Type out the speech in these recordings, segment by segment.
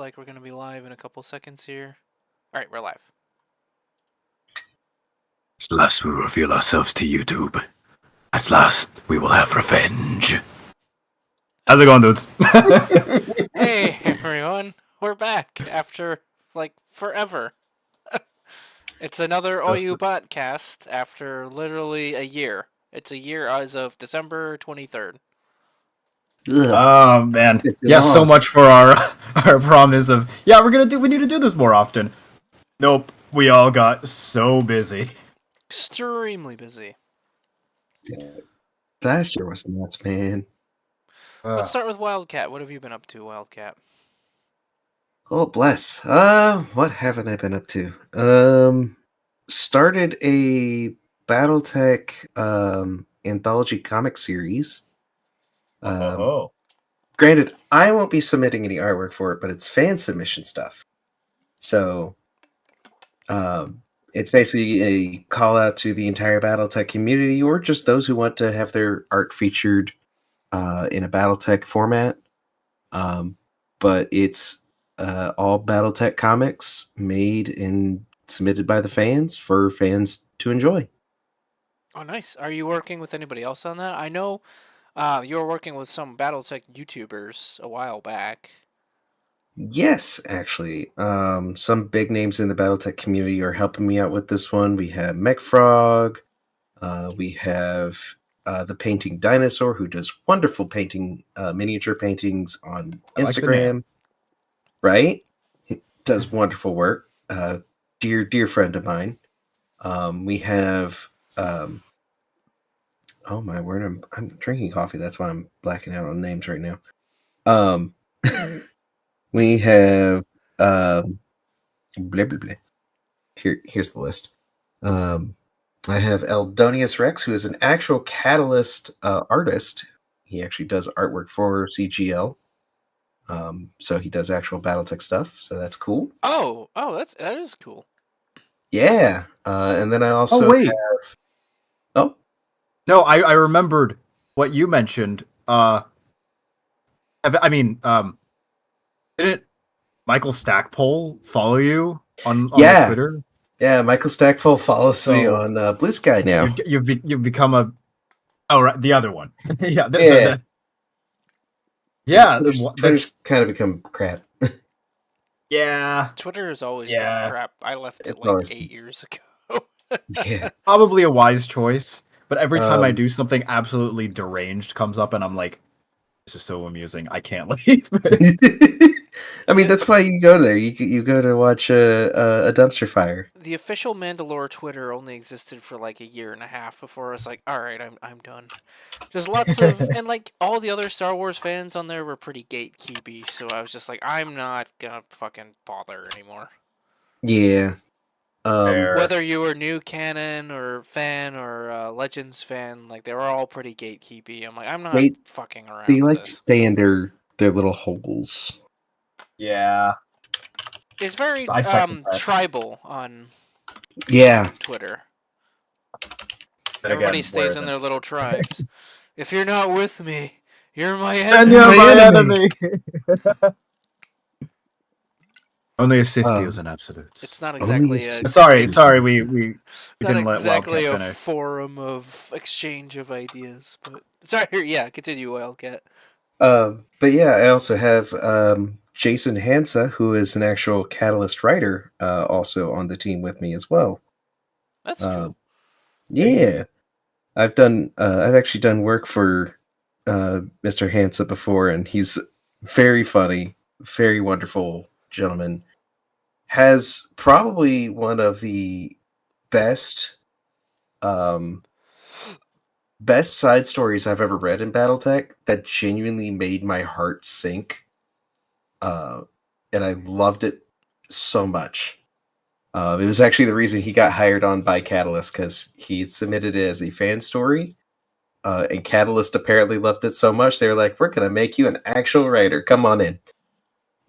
like we're going to be live in a couple seconds here. All right, we're live. At last we reveal ourselves to YouTube. At last we will have revenge. How's it going, dudes? Hey, everyone. We're back after, like, forever. It's another Oyu'baat cast after literally a year. It's a year as of December 23rd. Oh man, yeah. So much for our promise of we need to do this more often. Nope, we all got so busy. Extremely busy. Last year was nuts, man. Let's start with Wildcat. What have you been up to, Wildcat? Oh bless. What haven't I been up to? Started a BattleTech anthology comic series. Granted, I won't be submitting any artwork for it, but it's fan submission stuff. So, it's basically a call out to the entire BattleTech community, or just those who want to have their art featured in a BattleTech format. But it's all BattleTech comics made and submitted by the fans for fans to enjoy. Oh, nice. Are you working with anybody else on that? I know you were working with some BattleTech YouTubers a while back. Yes, actually. Some big names in the BattleTech community are helping me out with this one. We have MechFrog. We have the Painting Dinosaur, who does wonderful painting, miniature paintings on Instagram. Right? He does wonderful work. Dear friend of mine. We have oh my word, I'm drinking coffee, that's why I'm blacking out on names right now. We have blah blah blah. Here's the list. I have Eldonius Rex, who is an actual Catalyst artist. He actually does artwork for CGL. So he does actual BattleTech stuff, so that's cool. Oh, that is cool. Yeah. And then I also have... Oh? No, I remembered what you mentioned. Didn't Michael Stackpole follow you on Twitter? Yeah, Michael Stackpole follows me on Blue Sky now. You've become a... Oh, right, the other one. Twitter's kind of become crap. Yeah. Twitter has always been crap. I left it like 8 years ago. Yeah. Probably a wise choice, but every time I do something absolutely deranged comes up and I'm like, this is so amusing, I can't leave. I mean, that's why you go there. You go to watch a dumpster fire. The official Manda-LORE Twitter only existed for like a year and a half before I was like, all right, I'm done. There's lots of... and like all the other Star Wars fans on there were pretty gatekeepy, so I was just like, I'm not gonna fucking bother anymore. Yeah. Whether you were new canon or fan or Legends fan, like they were all pretty gatekeepy. I'm like, I'm not fucking around. They like to stay in their little holes. Yeah. It's very tribal on Twitter. Everybody stays in their little tribes. If you're not with me, you're my enemy. And you're my enemy. Only a Sith deals in absolutes. It's not exactly sorry, we didn't let exactly Wildcat a finish. forum of exchange of ideas, but sorry, yeah, continue, Wildcat. But yeah, I also have Jason Hansa, who is an actual Catalyst writer, also on the team with me as well. That's cool. Yeah, I've actually done work for Mr. Hansa before, and he's very funny, very wonderful gentleman. Has probably one of the best side stories I've ever read in BattleTech that genuinely made my heart sink. And I loved it so much. It was actually the reason he got hired on by Catalyst, because he submitted it as a fan story. And Catalyst apparently loved it so much, they were like, we're going to make you an actual writer. Come on in.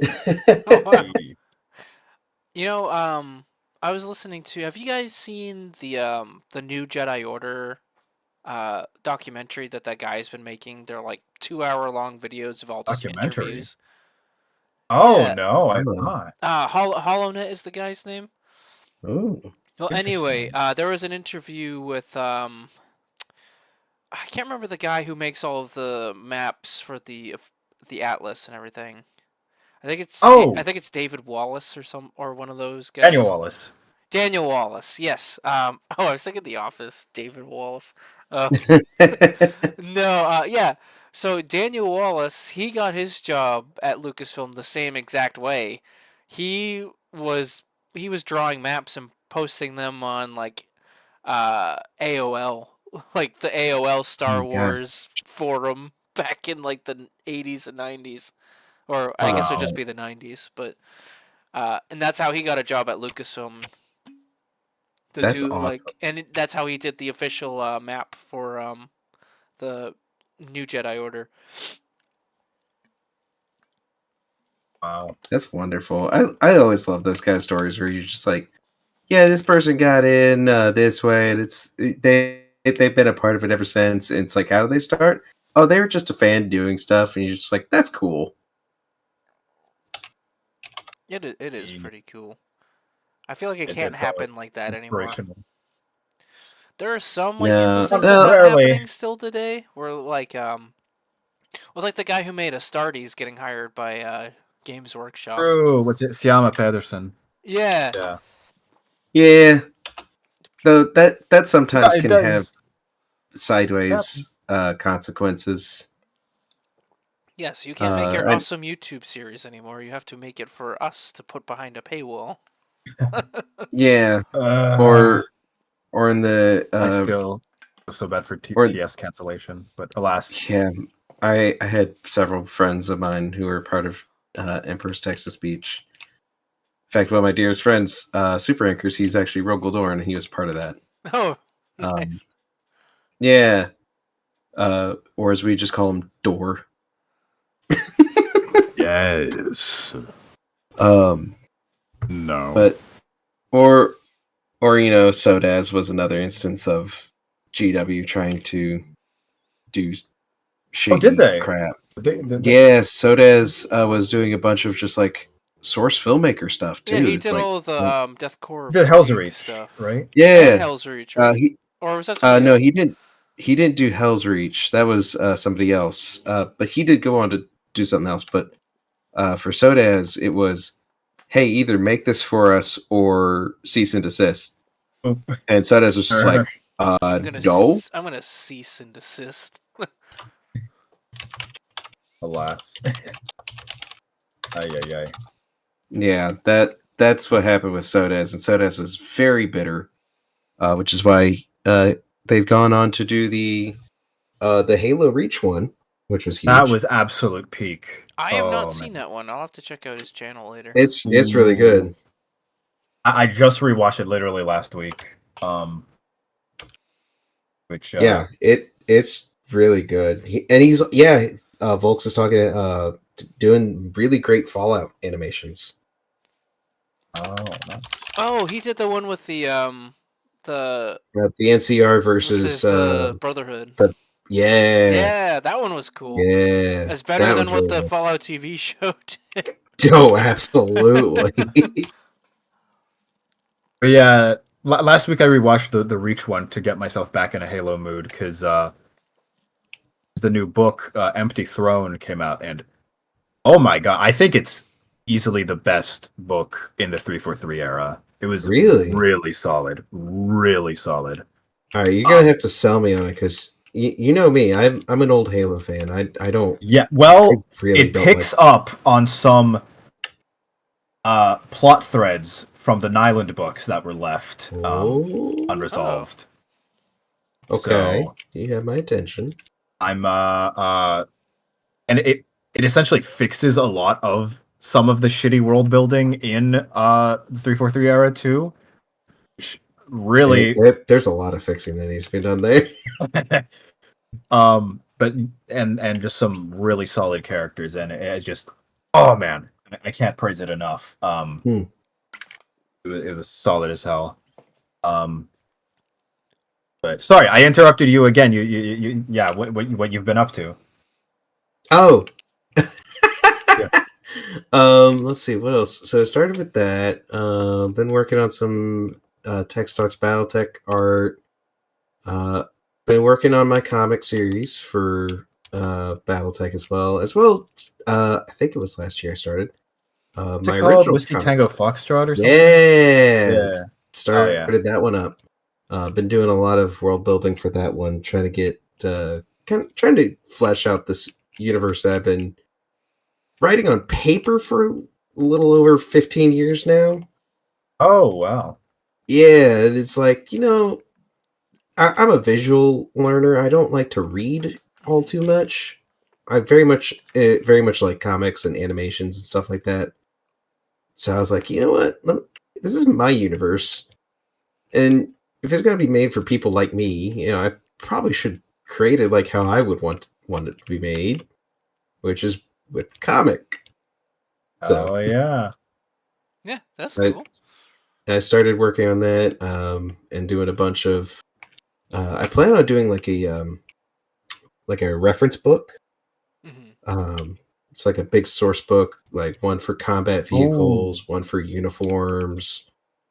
Oh, wow. You know, I was listening to... Have you guys seen the new Jedi Order documentary that guy's been making? They're like 2-hour-long videos of all just interviews. Oh Yeah. no, I'm Oh. not. HollowNet is the guy's name. Oh. Well, anyway, Interesting. there was an interview with I can't remember the guy who makes all of the maps for the Atlas and everything. I Oh, think it's David Wallace or one of those Daniel guys. Wallace. Daniel Wallace, yes. Oh, I was thinking The Office. David Wallace. No, yeah. So Daniel Wallace, he got his job at Lucasfilm the same exact way. He was he was drawing maps and posting them on like AOL, like the AOL Oh Star my god. Wars forum back in like the 80s and 90s, or I guess it would just Wow. be the 90s, but and that's how he got a job at Lucasfilm to That's do awesome. like, and that's how he did the official map for the new Jedi Order. Wow. That's wonderful. I always love those kind of stories where you're just like, yeah, this person got in this way, and they've been a part of it ever since. And it's like, how did they start? Oh, they were just a fan doing stuff, and you're just like, that's cool. It is Mm. pretty cool. I feel like it can't It's happen always like that anymore. inspirational. There are some like No, instances of that Rarely. happening still today, where like well, like the guy who made Astartes getting hired by Games Workshop. True. What's it? Siama Pedersen. Yeah. Yeah. yeah, though that Yeah, sometimes it can have does. sideways Happens. consequences. Yes, you can't make your I, awesome YouTube series anymore. You have to make it for us to put behind a paywall. yeah, Uh, or in the I still feel so bad for or TS cancellation, but alas. yeah, I had several friends of mine who were part of Emperor's Texas Speech. In fact, one of my dearest friends, Super Anchors, he's actually Rogel Dorn, and he was part of that. Oh, Um, nice. yeah, or as we just call him, Door. Yes. Um, No. but or Sodaz was another instance of GW trying to do Oh, did shady they? crap. Did they? Yeah, Sodaz was doing a bunch of just like source filmmaker stuff Yeah, too. he It's did like, all of the well, Deathcore Did Hell's Reek Reach, stuff. right? And yeah, Hell's Reach, right? he Or was that somebody no, else? he didn't. He didn't do Hell's Reach. That was somebody else. But he did go on to do something else. But for Sodaz, it was, hey, either make this for us or cease and desist. Oh. And Sodaz was just like, no. I'm gonna cease and desist. Alas. Ay, ay, ay. Yeah, that's what happened with Sodaz, and Sodaz was very bitter, which is why they've gone on to do the Halo Reach one, which was That huge. was absolute peak. I have not Oh, seen man. that one. I'll have to check out his channel later. It's really good. I just rewatched it literally last week. Which Yeah, it's really good. He's Volks is talking doing really great Fallout animations. oh, nice. Oh, he did the one with the The NCR versus the Brotherhood. yeah, Yeah, that one was cool. yeah, It's better that than was what really the good. Fallout TV show did. Oh, absolutely. But yeah, last week I rewatched the Reach one to get myself back in a Halo mood because the new book Empty Throne came out, and oh my god, I think it's easily the best book in the 343 era. It was really solid, really solid. All right, you're gonna have to sell me on it because you know me. I'm an old Halo fan. I don't. Yeah, well, I really it don't picks up on some plot threads from the Nyland books that were left unresolved. Okay, So you have my attention. I'm and it essentially fixes a lot of some of the shitty world building in the 343 era too. Which really There's a lot of fixing that needs to be done there. but and just some really solid characters, and it's just, oh man, I can't praise it enough. It was solid as hell. But sorry, I interrupted you again. You yeah, what you've been up to? Oh, Yeah. Let's see what else. So I started with that. Been working on some Tech Talks BattleTech art. Been working on my comic series for BattleTech as well. I think it was last year I started What's it my called? original Whiskey comic. Tango Foxtrot or something? Yeah, Yeah. Oh yeah. started that one up. Been doing a lot of world building for that one, trying to get trying to flesh out this universe that I've been writing on paper for a little over 15 years now. Oh wow. Yeah, it's like, I'm a visual learner. I don't like to read all too much. I very much like comics and animations and stuff like that. So I was like, you know what? This is my universe, and if it's gonna be made for people like me, I probably should create it like how I would want it to be made, which is with comic. So Oh yeah. Yeah, that's I cool. I started working on that and doing a bunch of. I plan on doing like a reference book. Hmm. It's like a big source book, like one for combat Oh. vehicles, one for uniforms.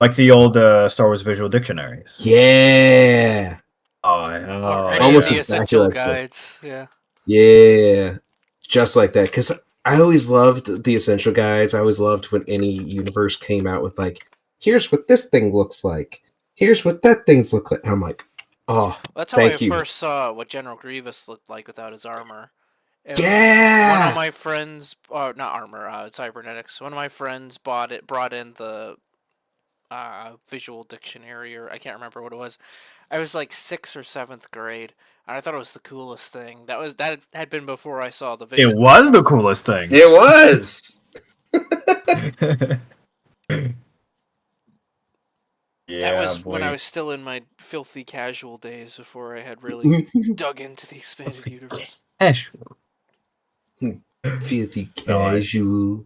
Like the old Star Wars visual dictionaries. Yeah, Oh Or any of almost the yeah. exactly essential like this. guides. Yeah. Yeah, just like that. Because I always loved the essential guides. I always loved when any universe came out with like, here's what this thing looks like. Here's what that thing's look like. And I'm like, oh, That's how I thank you. first saw what General Grievous looked like without his armor. One of Yeah. my friends, not armor, cybernetics. One of my friends brought in the visual dictionary, or I can't remember what it was. I was like 6th or 7th grade, and I thought it was the coolest thing. That had been before I saw the It Vision. was the coolest thing. It was. That Yeah, was when I boy. was still in my filthy casual days before I had really dug into the expanded universe. Ash. Filthy No, casual.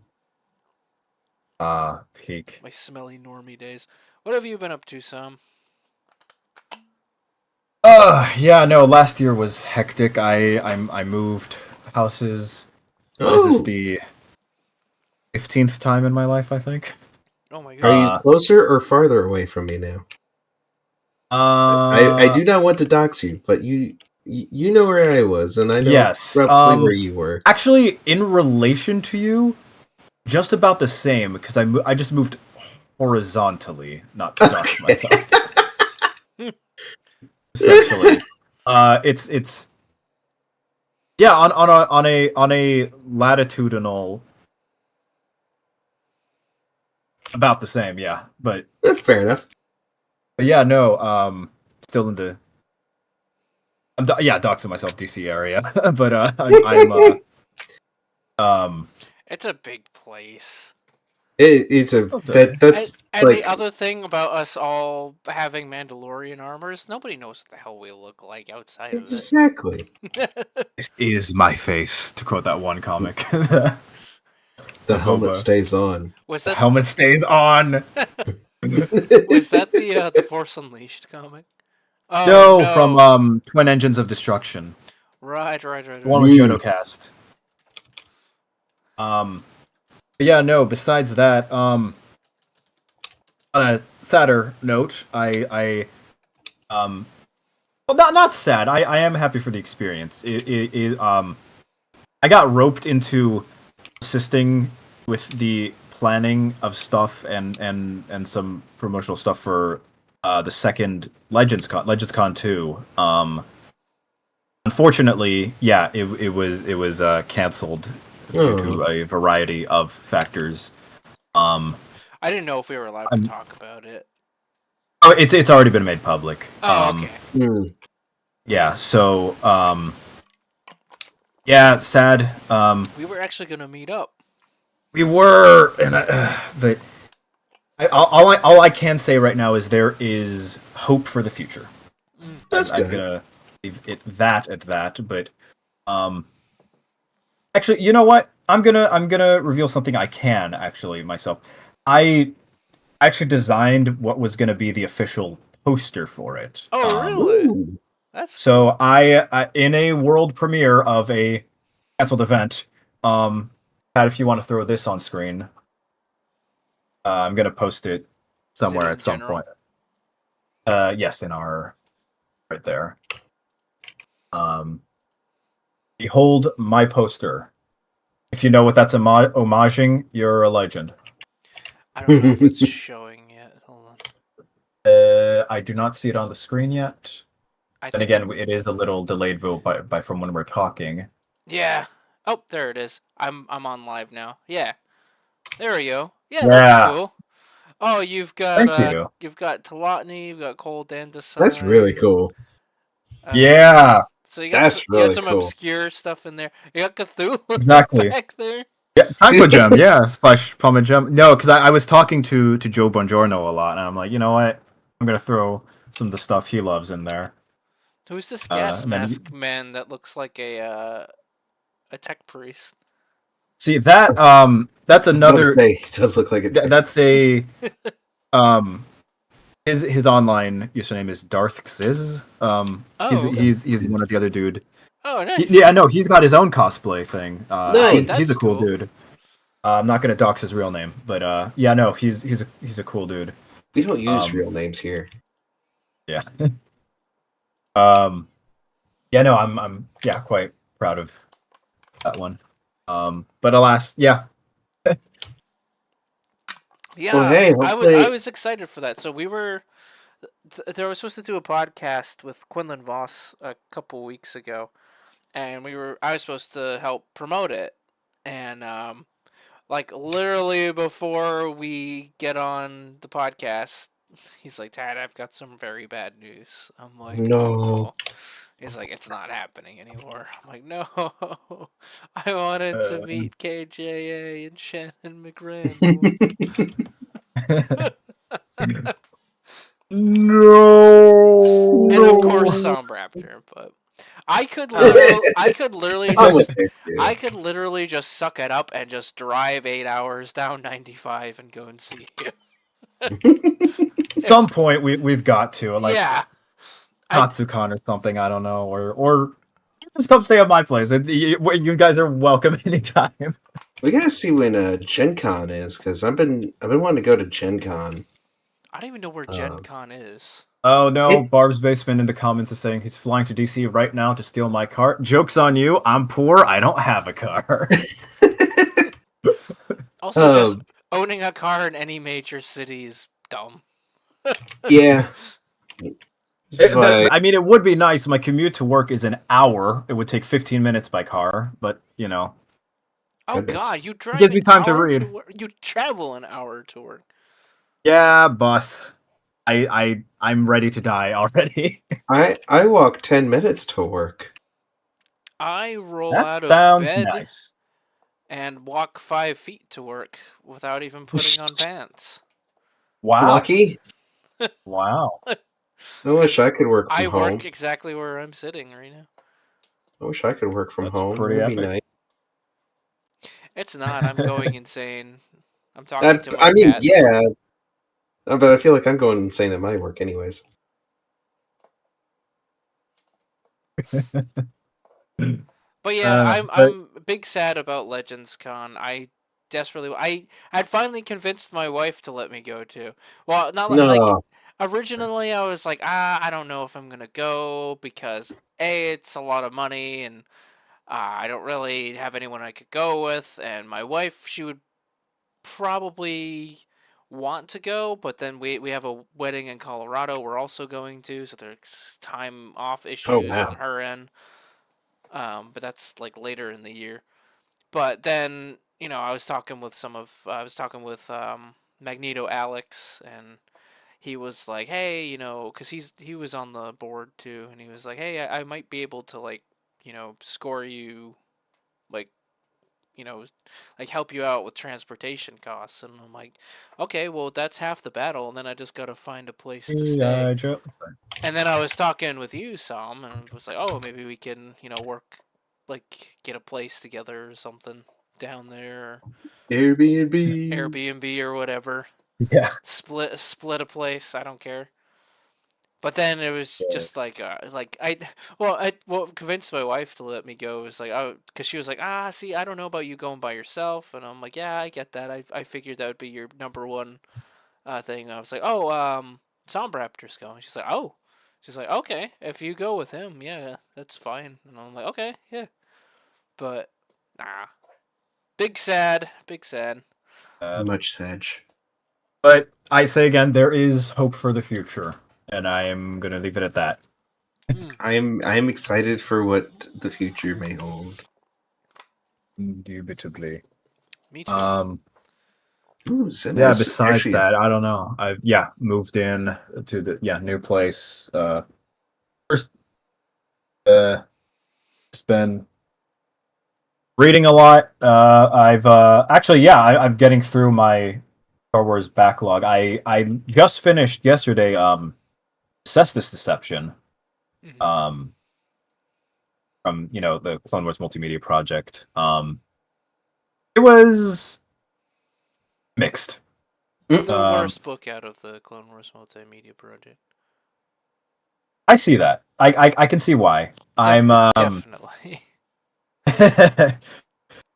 peak. My smelly normie days. What have you been up to, Sam? Yeah, no, last year was hectic. I moved houses. What is this, Oh, the 15th time in my life, I think? Oh my are goodness. you closer or farther away from me now? I Uh do not want to dox you, but you know where I was, and I know yes. roughly where you were. Actually, in relation to you, just about the same because I just moved horizontally, not to dox myself. Essentially, it's yeah, on a latitudinal about the same, yeah. Fair enough. But yeah, no, still in the yeah, doxing myself DC area, but I'm It's a big place. It's a okay. that's And the like other thing about us all having Mandalorian armors, nobody knows what the hell we look like outside of exactly it. This is my face, to quote that one comic. the The helmet Boba. stays on. Was The that helmet stays on. was that the Force Unleashed comic? Oh No, from no! Twin Engines of Destruction, Right. the one with Jodocast. But yeah, no. Besides that, on a sadder note, well, not sad. I am happy for the experience. I got roped into assisting with the planning of stuff and some promotional stuff for the second Legends Con 2. Unfortunately, yeah, it was canceled due to Oh, a variety of factors. Um, I didn't know if we were allowed to I'm, talk about it. oh, it's already been made public. Oh, okay. Yeah, so yeah, it's sad. We were actually gonna meet up. We were, but all I can say right now is there is hope for the future. that's I'm good. gonna leave it that at that. But actually, you know what? I'm gonna reveal something I can actually myself. I actually designed what was gonna be the official poster for it. Oh, really? Ooh. That's So cool. I in a world premiere of a canceled event, um, Pat, if you want to throw this on screen, I'm gonna post it somewhere in at some general? point. Yes, in our right there. Behold my poster. If you know what that's homaging, you're a legend. I don't know if it's showing yet. Hold on. I do not see it on the screen yet. I And think again, it is a little delayed by from when we're talking. yeah. Oh, there it is. I'm on live now. Yeah. There we go. Yeah, that's Yeah, cool. Oh, you've got thank you. Telotny, you've got Cold That's Andesite. really cool. Yeah, So That's you got really some cool. obscure stuff in there. You got Cthulhu exactly. back there. Yeah, Taco Gem, yeah, slash Pummel Gem. No, because I was talking to Joe Bongiorno a lot, and I'm like, you know what? I'm gonna throw some of the stuff he loves in there. Who's this gas And then mask man that looks like a tech priest? see that that's I was about to another say, he does look like a tech. that's a um his online username is Darth Xiz. Oh, okay. He's one of the other dude. Oh, nice. Yeah, no, he's got his own cosplay thing. Nice. He's a That's cool cool. dude. I'm not gonna dox his real name, but yeah, no, he's a cool dude. We don't use real names here. Yeah. Yeah, no, I'm yeah quite proud of that one. But alas, yeah. Yeah, Well, hey, I was excited for that. So we were they were supposed to do a podcast with Quinlan Voss a couple weeks ago, and I was supposed to help promote it, and like literally before we get on the podcast, he's like, "Dad, I've got some very bad news." I'm like, No. "Oh." He's like, "It's not happening anymore." I'm like, "No, I wanted to meet KJA and Shannon McRandall." No. And of course Sombraptor, but I could literally I'm with just there, too. I could literally just suck it up and just drive 8 hours down 95 and go and see you. At some point we've got to like Yeah. Katsucon or something, I don't know, or just come stay at my place. You guys are welcome anytime. We gotta see when Gen Con is, because I've been wanting to go to Gen Con. I don't even know where Gen Con is. Oh no, Barb's Basement in the comments is saying he's flying to DC right now to steal my car. Joke's on you, I'm poor, I don't have a car. Also, just owning a car in any major city is dumb. Yeah. I mean, it would be nice. My commute to work is an hour. It would take 15 minutes by car, but you know. Oh God, you drive gives me an time to hour read. work. You travel an hour to work. Yeah, boss. I'm ready to die already. I walk 10 minutes to work. I roll That out of sounds bed nice. and walk 5 feet to work without even putting on pants. Wow. Lucky. Wow. I wish I could work from I home. work exactly where I'm sitting right now. I wish I could work from That's home. pretty That'd be epic. nice. It's not. I'm going insane. I'm talking to my I mean, cats. yeah. But I feel like I'm going insane at my work anyways. But yeah, I'm big sad about Legends Con. I had finally convinced my wife to let me go too. Well, not like originally I was like, I don't know if I'm gonna go because it's a lot of money and I don't really have anyone I could go with, and my wife, she would probably want to go, but then we have a wedding in Colorado we're also going to, so there's time off issues on her end. But that's like later in the year. But then, I was talking with Magneto Alex, and he was like, hey, because he was on the board too, and he was like, hey, I might be able to like, score you, like, like help you out with transportation costs. And I'm like, okay, well that's half the battle, and then I just gotta find a place to stay. And then I was talking with you, Sam, and was like, oh, maybe we can, work, like get a place together or something down there, or Airbnb or whatever. Yeah. Split a place. I don't care. But then it was just like what convinced my wife to let me go was like, oh, because she was like, see, I don't know about you going by yourself, and I'm like, yeah, I get that. I figured that would be your number one thing. I was like, oh, Sombraptor's going. She's like, oh, she's like, okay, if you go with him, yeah, that's fine. And I'm like, okay, yeah, but nah, big sad, big sad. Much sedge. But I say again, there is hope for the future, and I am going to leave it at that. I am excited for what the future may hold. Indubitably. Me too. Ooh, Yeah, besides that, I don't know. I've moved in to the new place. First just been reading a lot. I'm getting through my Star Wars backlog. I just finished yesterday Cestus Deception. Mhm. From the Clone Wars Multimedia Project. It was mixed. The worst book out of the Clone Wars Multimedia Project. I see that. I can see why. Definitely.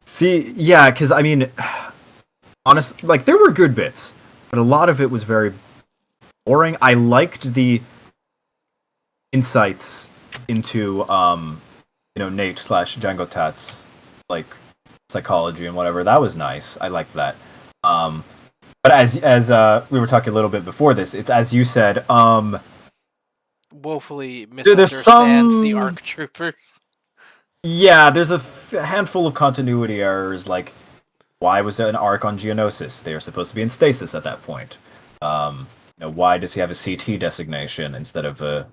See, yeah, because I mean, honestly, like there were good bits, but a lot of it was very boring. I liked the insights into Nate/Django Tat's like psychology and whatever. That was nice. I liked that. But as we were talking a little bit before this, it's as you said, woefully misunderstands the ARC troopers. Yeah, there's a handful of continuity errors, like why was there an ARC on Geonosis? They are supposed to be in stasis at that point. Why does he have a CT designation instead of a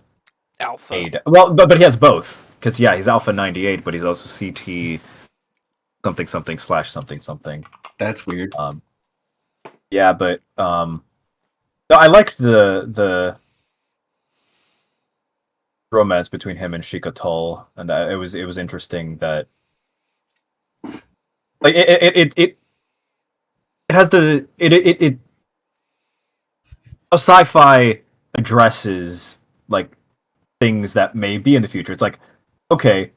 Alpha? Well, but he has both, because he's Alpha 98, but he's also CT something. That's weird. Yeah, but no, I liked the romance between him and Sheikah Tull, and it was interesting that like it has it how sci-fi addresses like things that may be in the future. It's like, okay,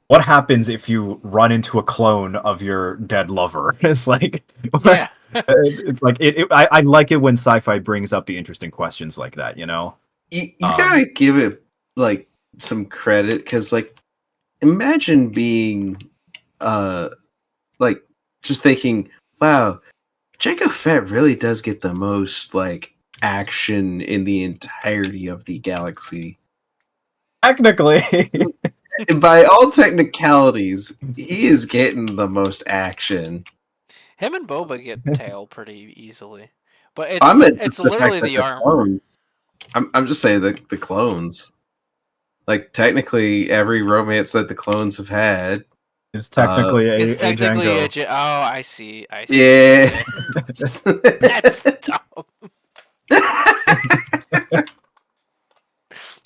what happens if you run into a clone of your dead lover? It's like, yeah. It's like I like it when sci-fi brings up the interesting questions like that. You gotta give it like some credit, because like imagine being like just thinking, wow, Jango Fett really does get the most like action in the entirety of the galaxy. Technically. By all technicalities, he is getting the most action. Him and Boba get tail pretty easily, but it's literally the armor. Clones. I'm just saying the clones. Like technically, every romance that the clones have had is technically a Django. Oh, I see. Yeah, that's dumb.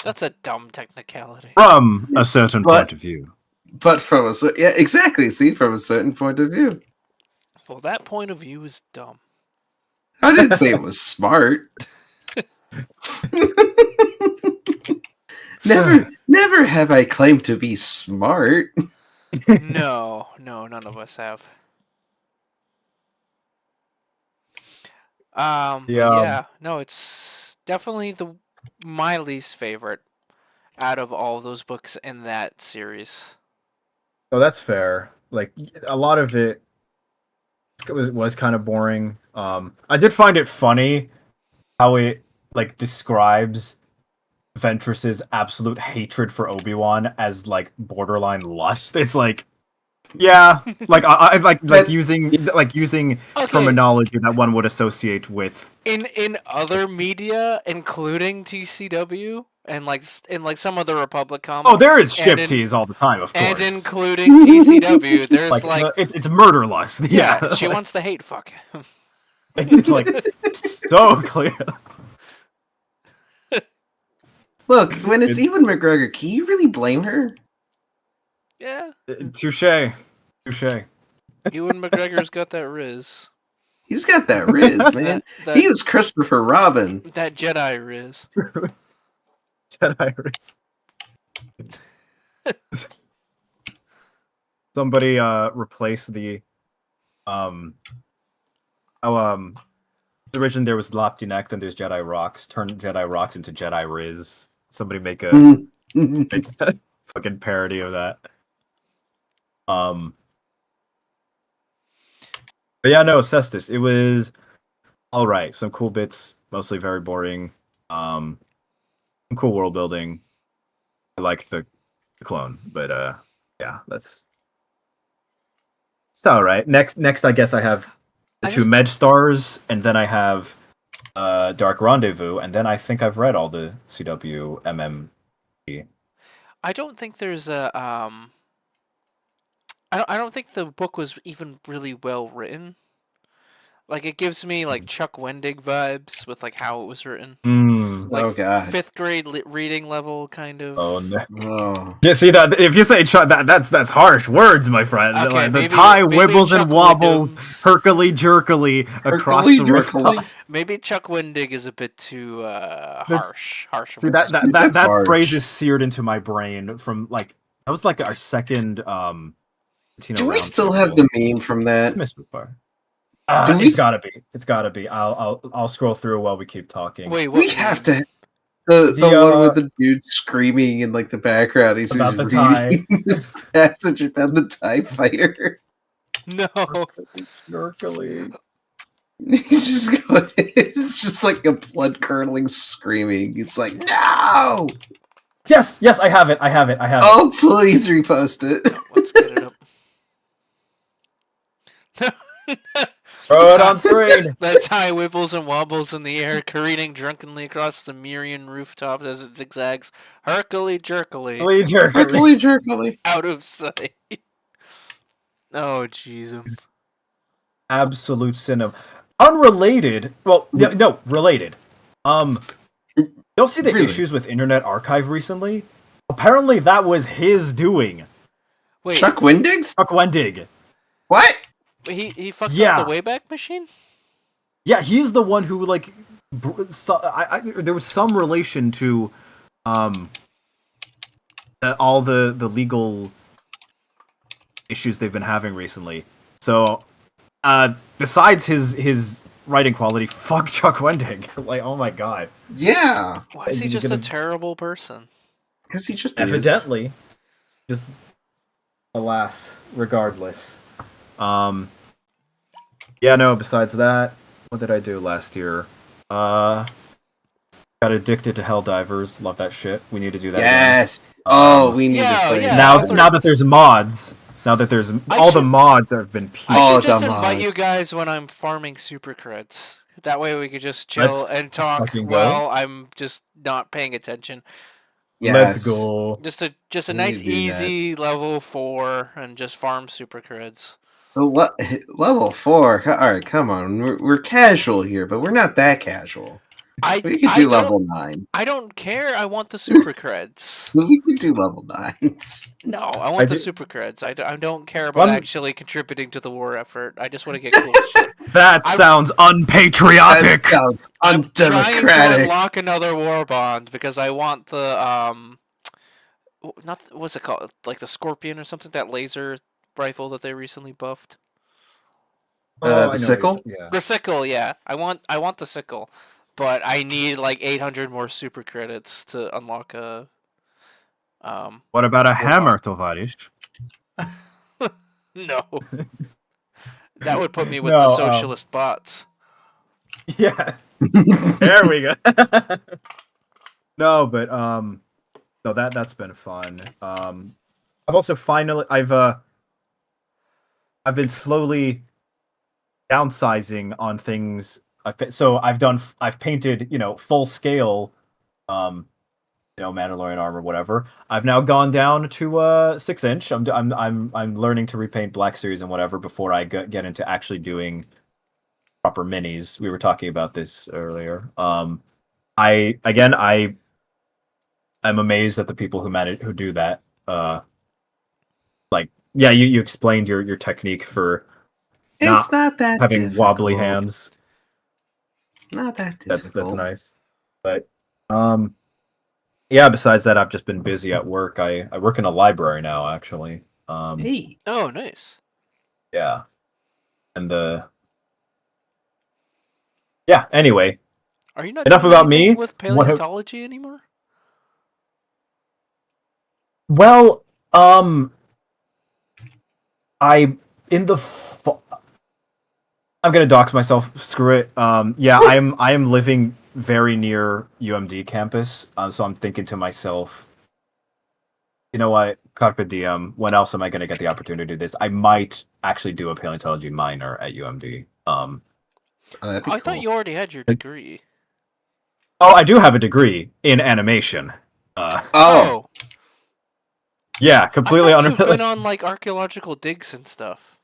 That's a dumb technicality. From a certain point of view. But from a exactly. See, from a certain point of view. Well, that point of view is dumb. I didn't say it was smart. Never have I claimed to be smart. No, none of us have. No, it's definitely my least favorite out of all those books in that series. Oh, that's fair. Like a lot of it was kind of boring. I did find it funny how it like describes Ventress's absolute hatred for Obi-Wan as like borderline lust. It's like, yeah, like I like using terminology that one would associate with in other media, including TCW and like some of the Republic comics. Oh, there is ship tease all the time, of course, and including TCW. There's like it's murder lust. Yeah, she wants to hate fuck him. It's like so clear. Look, when it's Ewan McGregor, can you really blame her? Yeah. Touche. Ewan McGregor's got that riz. He's got that riz, man. He was Christopher Robin. That Jedi riz. Jedi Riz. Somebody replace the originally there was Laptinek, then there's Jedi Rocks. Turn Jedi Rocks into Jedi Riz. Somebody make a fucking parody of that. But yeah, no, Cestus. It was all right. Some cool bits, mostly very boring. Some cool world building. I like the clone, but yeah, it's all right. Next, I guess I have the two Med Stars, and then I have Dark Rendezvous, and then I think I've read all the CW MMP. I don't think there's a I don't think the book was even really well written. Like, it gives me like Chuck Wendig vibes with like how it was written. Like, oh god, 5th grade reading level kind of. Oh no! oh. Yeah, see that if you say Chuck, that's harsh words, my friend. Okay, like, the maybe tie wibbles Chuck and wobbles, Williams. herkily jerkily across the rooftop. Maybe Chuck Wendig is a bit too harsh. See, that phrase is seared into my brain from like that was like our second. Do we still have the meme from that? It's gotta be. It's gotta be. I'll scroll through while we keep talking. Wait, we have to. The one with the dude screaming in like the background. He's about the reading the passage about the TIE fighter. No. Snorkely. He's just going. It's just like a blood curdling screaming. It's like no. Yes, I have it. Oh, please repost it. Let's get it up. Throw it on screen. The tie wibbles and wobbles in the air, careening drunkenly across the Mirian rooftops as it zigzags, herkily jerkily, out of sight. Oh, jeez. Absolute sin of unrelated. Well, yeah, no, related. You'll see the issues with Internet Archive recently. Apparently, that was his doing. Wait, Chuck Wendig? Chuck Wendig. What? He fucked up the Wayback Machine? Yeah, he's the one who like. There was some relation to, all the legal issues they've been having recently. So, besides his writing quality, fuck Chuck Wendig. Like, oh my god. Yeah. Why is he just a terrible person? Because he just evidently, just alas, regardless. Yeah, no, besides that, what did I do last year? Got addicted to Helldivers. Love that shit. We need to do that. Yes. We need to play. Yeah, now that there's mods, the mods have been peaked. I should just invite you guys when I'm farming super creds. That way we could just chill and talk while I'm just not paying attention. Yes. Let's go. Just a nice easy level 4 and just farm super creds. Level 4. All right, come on. We're casual here, but we're not that casual. We could do level 9. I don't care. I want the super creds. We could do level 9s. No, I want the super creds. I don't care about actually contributing to the war effort. I just want to get cool shit. That sounds unpatriotic. That sounds undemocratic. I'm trying to unlock another war bond because I want the what's it called? Like the Scorpion or something? That laser rifle that they recently buffed. The sickle? Yeah. The sickle, yeah. I want the sickle. But I need like 800 more super credits to unlock a What about a hammer, Tovarish? No. That would put me with the socialist bots. Yeah. There we go. No, but no, that's been fun. I've also I've been slowly downsizing on things. I've painted, full scale, Mandalorian armor, whatever. I've now gone down to 6-inch. I'm learning to repaint Black Series and whatever before I get into actually doing proper minis. We were talking about this earlier. I'm amazed at the people who do that. You explained your technique for it's not that having difficult. wobbly hands. It's not that difficult. That's nice. But Yeah, besides that, I've just been busy at work. I work in a library now, actually. Hey, Oh, nice. Yeah. And yeah, anyway, Are you not enough doing about anything me. with What have... paleontology anymore? Well, I in the I'm gonna dox myself. Screw it. Yeah, I am living very near UMD campus, so I'm thinking to myself, you know what, Carpe Diem. When else am I gonna get the opportunity to do this? I might actually do a paleontology minor at UMD. that'd be I thought cool. you already had your degree. Oh, I do have a degree in animation. Oh, Oh, Yeah, I completely thought you've been unrelated. on like archaeological digs and stuff.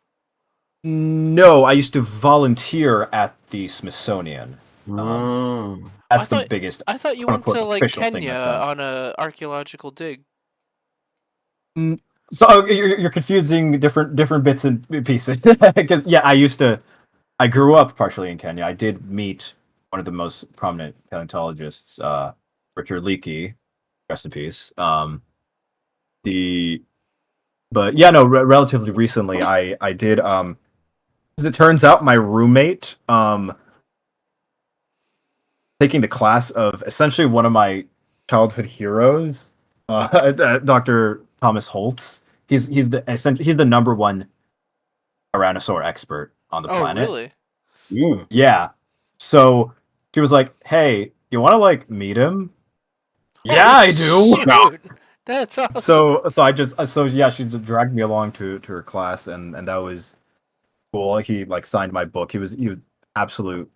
No, I used to volunteer at the Smithsonian. oh. I That's the thought biggest I thought you quote went unquote to like official thing Kenya I've done. on a archaeological dig. So you're confusing different bits and pieces because yeah, I grew up partially in Kenya. I did meet one of the most prominent paleontologists, Richard Leakey, rest in peace. The But yeah, no, relatively recently I did as it turns out my roommate taking the class of essentially one of my childhood heroes, Dr. Thomas Holtz. He's the number one Tyrannosaur expert on the Oh, planet. really? Mm. Yeah. So she was like, "Hey, you want to like meet him?" Yeah, Holy I do. shoot! That's awesome. So yeah, she just dragged me along to her class, and that was cool. He like signed my book. He was absolute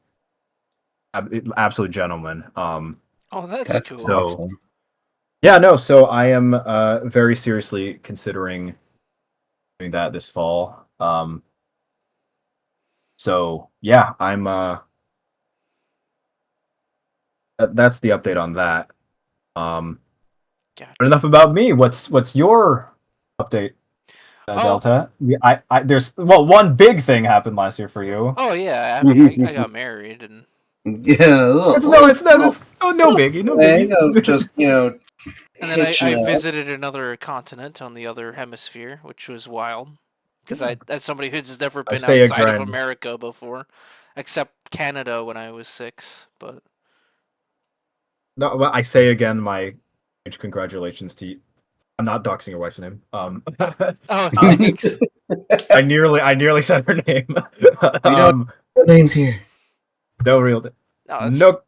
absolute gentleman. Oh, that's That's cool. So awesome. yeah, no. So I am very seriously considering doing that this fall. So yeah, I'm that's the update on that. But Gotcha. enough about me. What's your update, Oh, Delta? Yeah, there's well one big thing happened last year for you. oh yeah. I mean, I got married and Yeah, It's not it's no biggie, no thing biggie. of just then I hitching up. visited another continent on the other hemisphere, which was wild. Because as somebody who's never I been say outside of again. America before, except Canada when I was 6. But No, well, I say again. My huge congratulations to you. I'm not doxing your wife's name. oh, Um, thanks. I nearly said her name. We don't have names here. No real. No, No,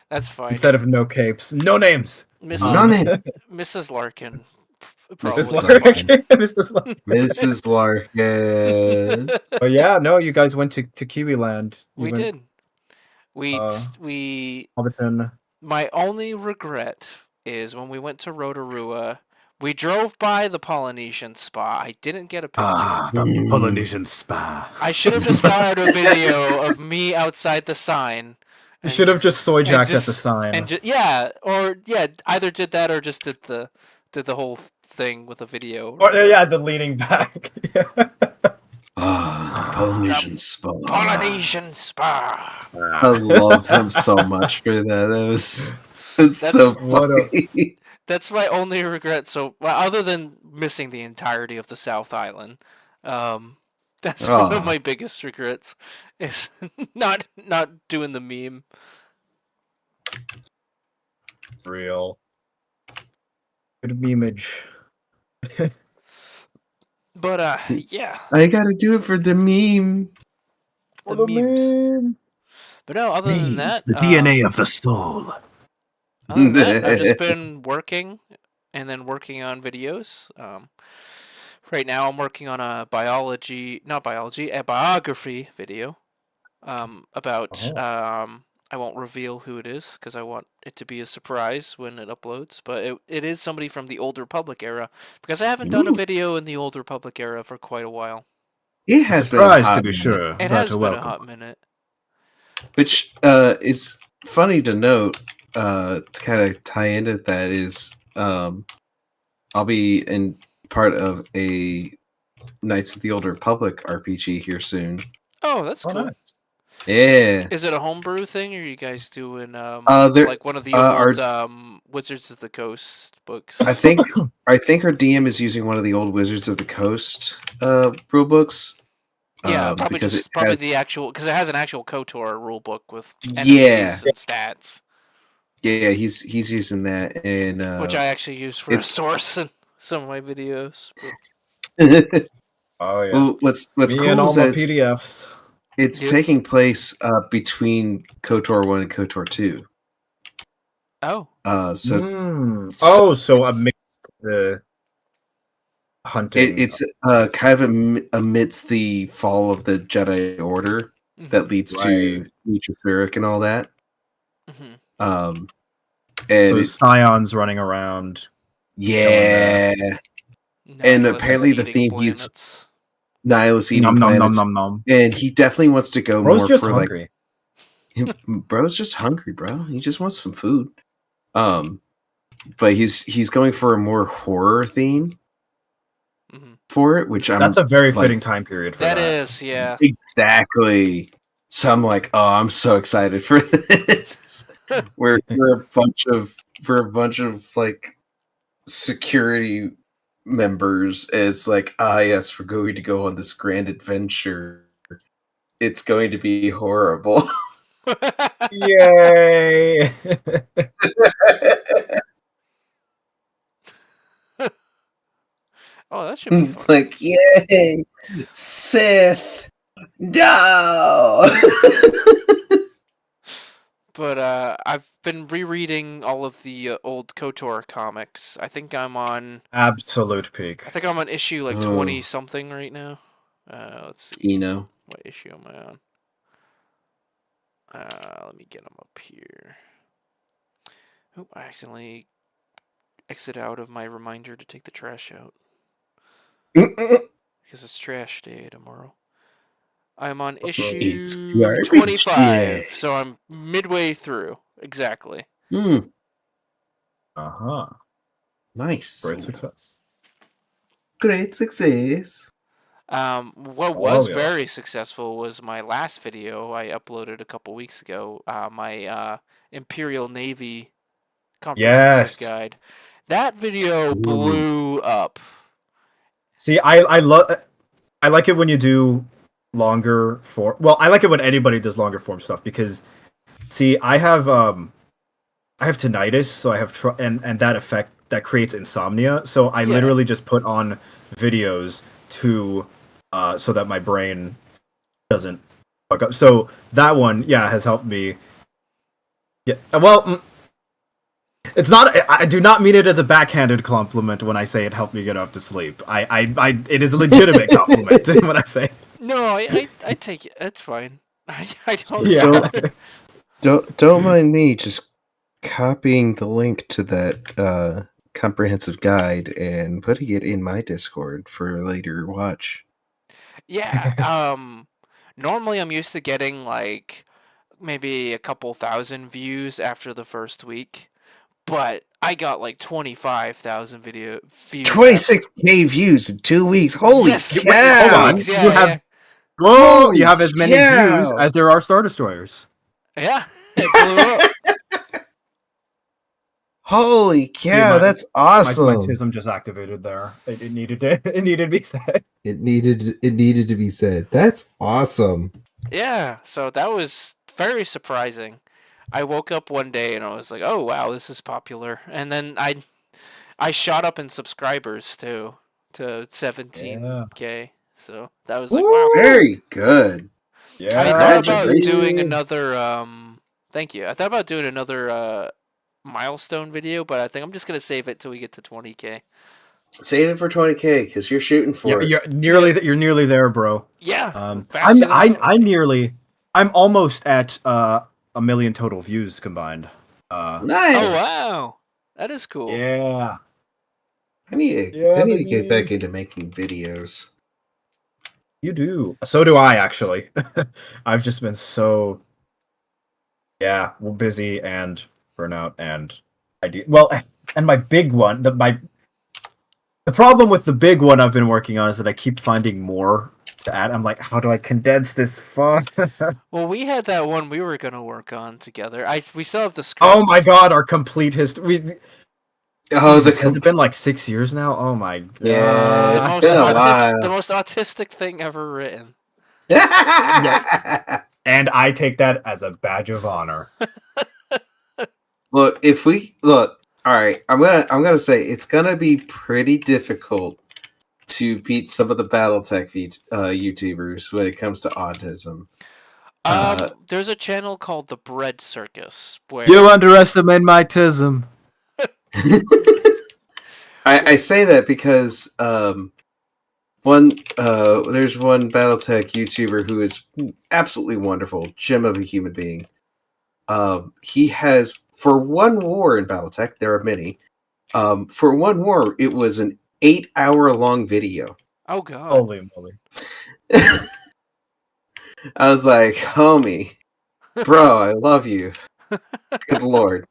that's fine. instead of no capes, no names. Mrs. No name. Mrs. Larkin Mrs. probably Larkin. Mrs. Larkin. Mrs. Larkin. But yeah, no, you guys went to Kiwi Land. We did. We Uh, we Hobbiton. My only regret is when we went to Rotorua, we drove by the Polynesian spa. I didn't get a picture. The Polynesian spa. I should have just fired a video of me outside the sign. You should have just soy jacked at the just sign. either did that or just did the whole thing with a video. Or yeah, the leaning back. Polynesian spa. Polynesian spa. I love him so much for that. That was That's so funny. That's my only regret. So, well, other than missing the entirety of the South Island, that's one of my biggest regrets is not doing the meme. Real. Good memeage. But yeah, I gotta do it for the meme. the memes. But no, other than that, the DNA of the soul. other than that, I've just been working and then working on videos. Right now, I'm working on a biography video. About I won't reveal who it is because I want it to be a surprise when it uploads. But it is somebody from the Old Republic era because I haven't done a video in the Old Republic era for quite a while. It has been Surprise a hot to be minute. sure. It has been a hot minute. Which is funny to note. To kind of tie into that is, I'll be in part of a Knights of the Old Republic RPG here soon. Oh, that's cool. Nice. Yeah. Is it a homebrew thing, or are you guys doing There like one of the our old Wizards of the Coast I books? think I think our DM is using one of the old Wizards of the Coast rule books. Yeah, probably Because it just probably has the actual, because it has an actual KOTOR rule book with yeah. enemies and stats, Yeah, he's using that and which I actually use for a it's source in some of my videos. But Oh yeah. well, what's Me and cool all is my that PDFs. it's yep. taking place between KOTOR 1 and KOTOR 2. Oh, So Oh, so amidst the hunting. it's kind of amidst the fall of the Jedi Order that leads Right. to Lucifer and all that. Um, So and scions running around. yeah, and Nihilus is apparently the eating theme he's planets. Nihilus eating Nom nom nom planets, nom nom. and he definitely wants to go Bro's more just for hungry. bro's just hungry, bro. He just wants some food. But he's going for a more horror theme for it, which That's a very like, fitting time period for that. That is, yeah. Exactly. So I'm like, oh, I'm so excited for this. we're a bunch of like security members. It's like, yes, we're going to go on this grand adventure. It's going to be horrible. Yay! Oh, that should be fun. It's like, yay, Sith, no. But I've been rereading all of the old KOTOR comics. I think I'm on Absolute peak. issue like 20 something right now. Let's see. You know, what issue am I on? Let me get them up here. Oop, I accidentally exit out of my reminder to take the trash out. Because it's trash day tomorrow. I'm on issue 25, so I'm midway through. Exactly. Uh-huh. Nice. Great success. Great success. What was very successful was my last video I uploaded a couple weeks ago. My Imperial Navy comprehensive guide. That video blew up. See, I like it when you do longer form. Well, I like it when anybody does longer form stuff because, see, I have tinnitus, so I have and that effect that creates insomnia. So I literally just put on videos to so that my brain doesn't fuck up. So that one, has helped me. Yeah, well, it's not. I do not mean it as a backhanded compliment when I say it helped me get off to sleep. It is a legitimate compliment when I say. No, I take it. That's fine. I don't. Yeah. Don't mind me just copying the link to that comprehensive guide and putting it in my Discord for later watch. Yeah. Normally I'm used to getting like maybe a couple thousand views after the first week, but I got like 25,000 views. 26K views in 2 weeks. Holy cow! Hold on. Yeah, You have as many views as there are Star Destroyers. Yeah, it blew up. Holy cow, that's awesome. My tism just activated there. It needed to be said. It needed to be said. That's awesome. Yeah, so that was very surprising. I woke up one day and I was like, "Oh wow, this is popular." And then I shot up in subscribers too to 17K. So that was like, wow, very good. Yeah, I thought about doing another. Thank you. I thought about doing another milestone video, but I think I'm just gonna save it till we get to 20K. Save it for 20K because you're shooting for it. You're nearly there, bro. Yeah. I'm almost at 1 million total views combined. Nice. Oh wow, that is cool. Yeah. I need to get back into making videos. You do. So do I, actually. I've just been so busy and burnout and and my big one, the problem with the big one I've been working on is that I keep finding more to add. I'm like, how do I condense this far? Well, we had that one we were gonna work on together. We still have the script. Oh my god, our complete history. Oh, Jesus, has it been like 6 years now? Oh my god. Yeah, the it's most been a while. the most autistic thing ever written. And I take that as a badge of honor. Look, all right, I'm gonna say it's gonna be pretty difficult to beat some of the BattleTech YouTubers when it comes to autism. There's a channel called the Bread Circus where You underestimate my tism. I say that because there's one BattleTech YouTuber who is absolutely wonderful, gem of a human being. He has, for one war in BattleTech, there are many. For one war, it was an 8-hour long video. Oh god. Holy moly. I was like, homie, bro, I love you. Good lord.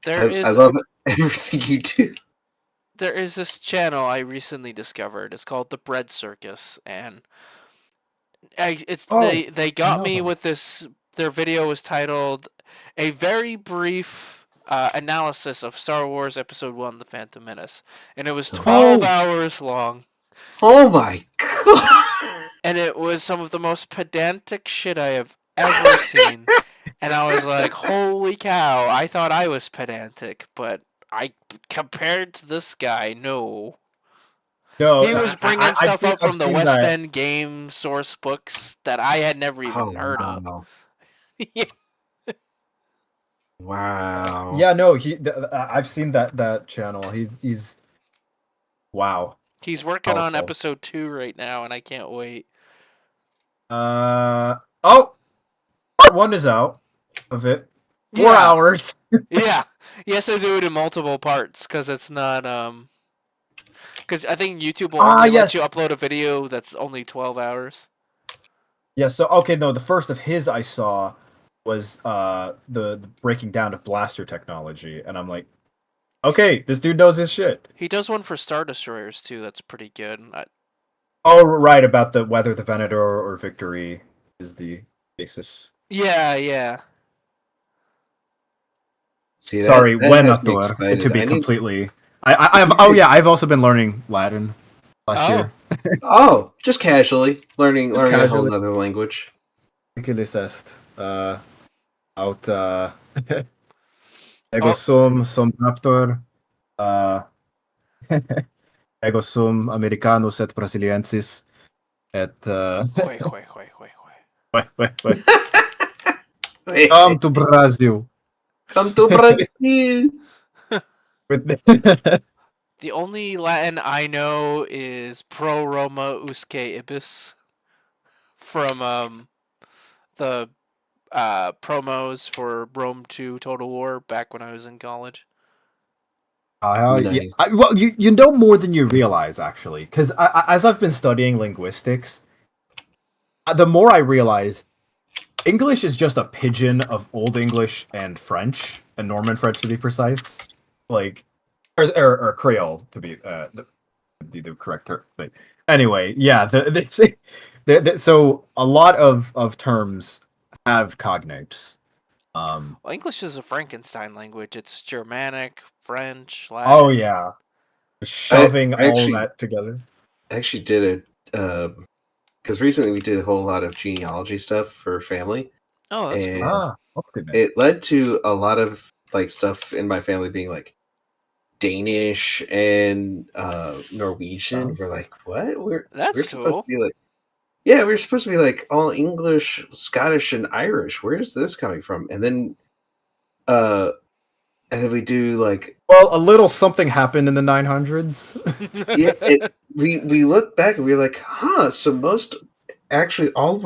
I love everything you do. There is this channel I recently discovered. It's called the Bread Circus, and they got me with this. Their video was titled "A Very Brief Analysis of Star Wars Episode 1: The Phantom Menace," and it was 12 hours long. Oh my god! And it was some of the most pedantic shit I have ever seen. And I was like, holy cow, I thought I was pedantic, but compared to this guy, no. No, He was bringing stuff up from the West that. End game source books that I had never even heard of. Yeah. Wow. Yeah, no, I've seen that channel. He's wow. He's working on episode 2 right now, and I can't wait. Oh, part 1 is out of it. 4 hours. Yeah, he has to do it in multiple parts because it's not because I think YouTube will only let you upload a video that's only 12 hours. Yeah. So okay, no, the first of his I saw was the breaking down of blaster technology, and I'm like, okay, this dude knows his shit. He does one for Star Destroyers too. That's pretty good. Oh, right, about whether the Venator or Victory is the basis. Yeah. See, sorry, Venator, to be completely. I've also been learning Latin last year. Oh, just casually learning a whole other language. Ridiculous est. Aut ego sum Sombraptor. Ego sum Americanus et Brasiliensis. Et Wait. Come to Brazil. Come to Brazil. The only Latin I know is Pro Roma Usque Ibis from the promos for Rome 2 Total War back when I was in college. Nice. Well, you know more than you realize, actually, because as I've been studying linguistics, the more I realize English is just a pigeon of Old English and French, and Norman French to be precise, like or Creole to be the correct term. But anyway, yeah, so a lot of terms have cognates. Well, English is a Frankenstein language. It's Germanic, French, Latin. Oh yeah, shoving all that together. I actually did it because recently we did a whole lot of genealogy stuff for family. Oh, that's cool. It led to a lot of like stuff in my family being like Danish and Norwegian. We're like, what? We're cool. Supposed to be like, yeah, we're supposed to be like all English, Scottish, and Irish. Where's this coming from? And then we do like, well, a little something happened in the 900s. Yeah, we look back and we're like, huh? So all of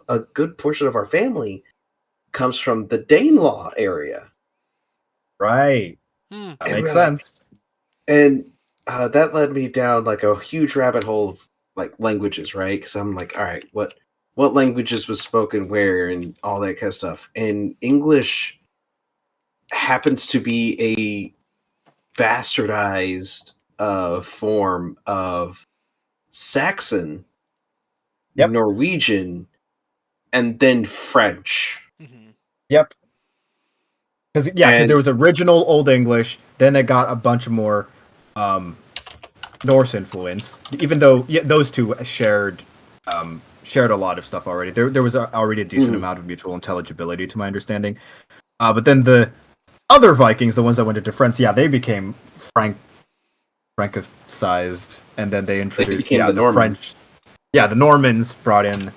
a good portion of our family comes from the Danelaw area, right? That makes sense. And that led me down like a huge rabbit hole of like languages, right? Because I'm like, all right, what languages was spoken where and all that kind of stuff. And English happens to be a bastardized form of Saxon Yep. Norwegian, and then French. Mhm. Yep. Because And- there was original Old English, then they got a bunch more Norse influence. Even though those two shared a lot of stuff already. There was already a decent amount of mutual intelligibility, to my understanding. But then the other Vikings, the ones that went into France, they became Francicized, and then they introduced became the Normans. French. Yeah, the Normans brought in.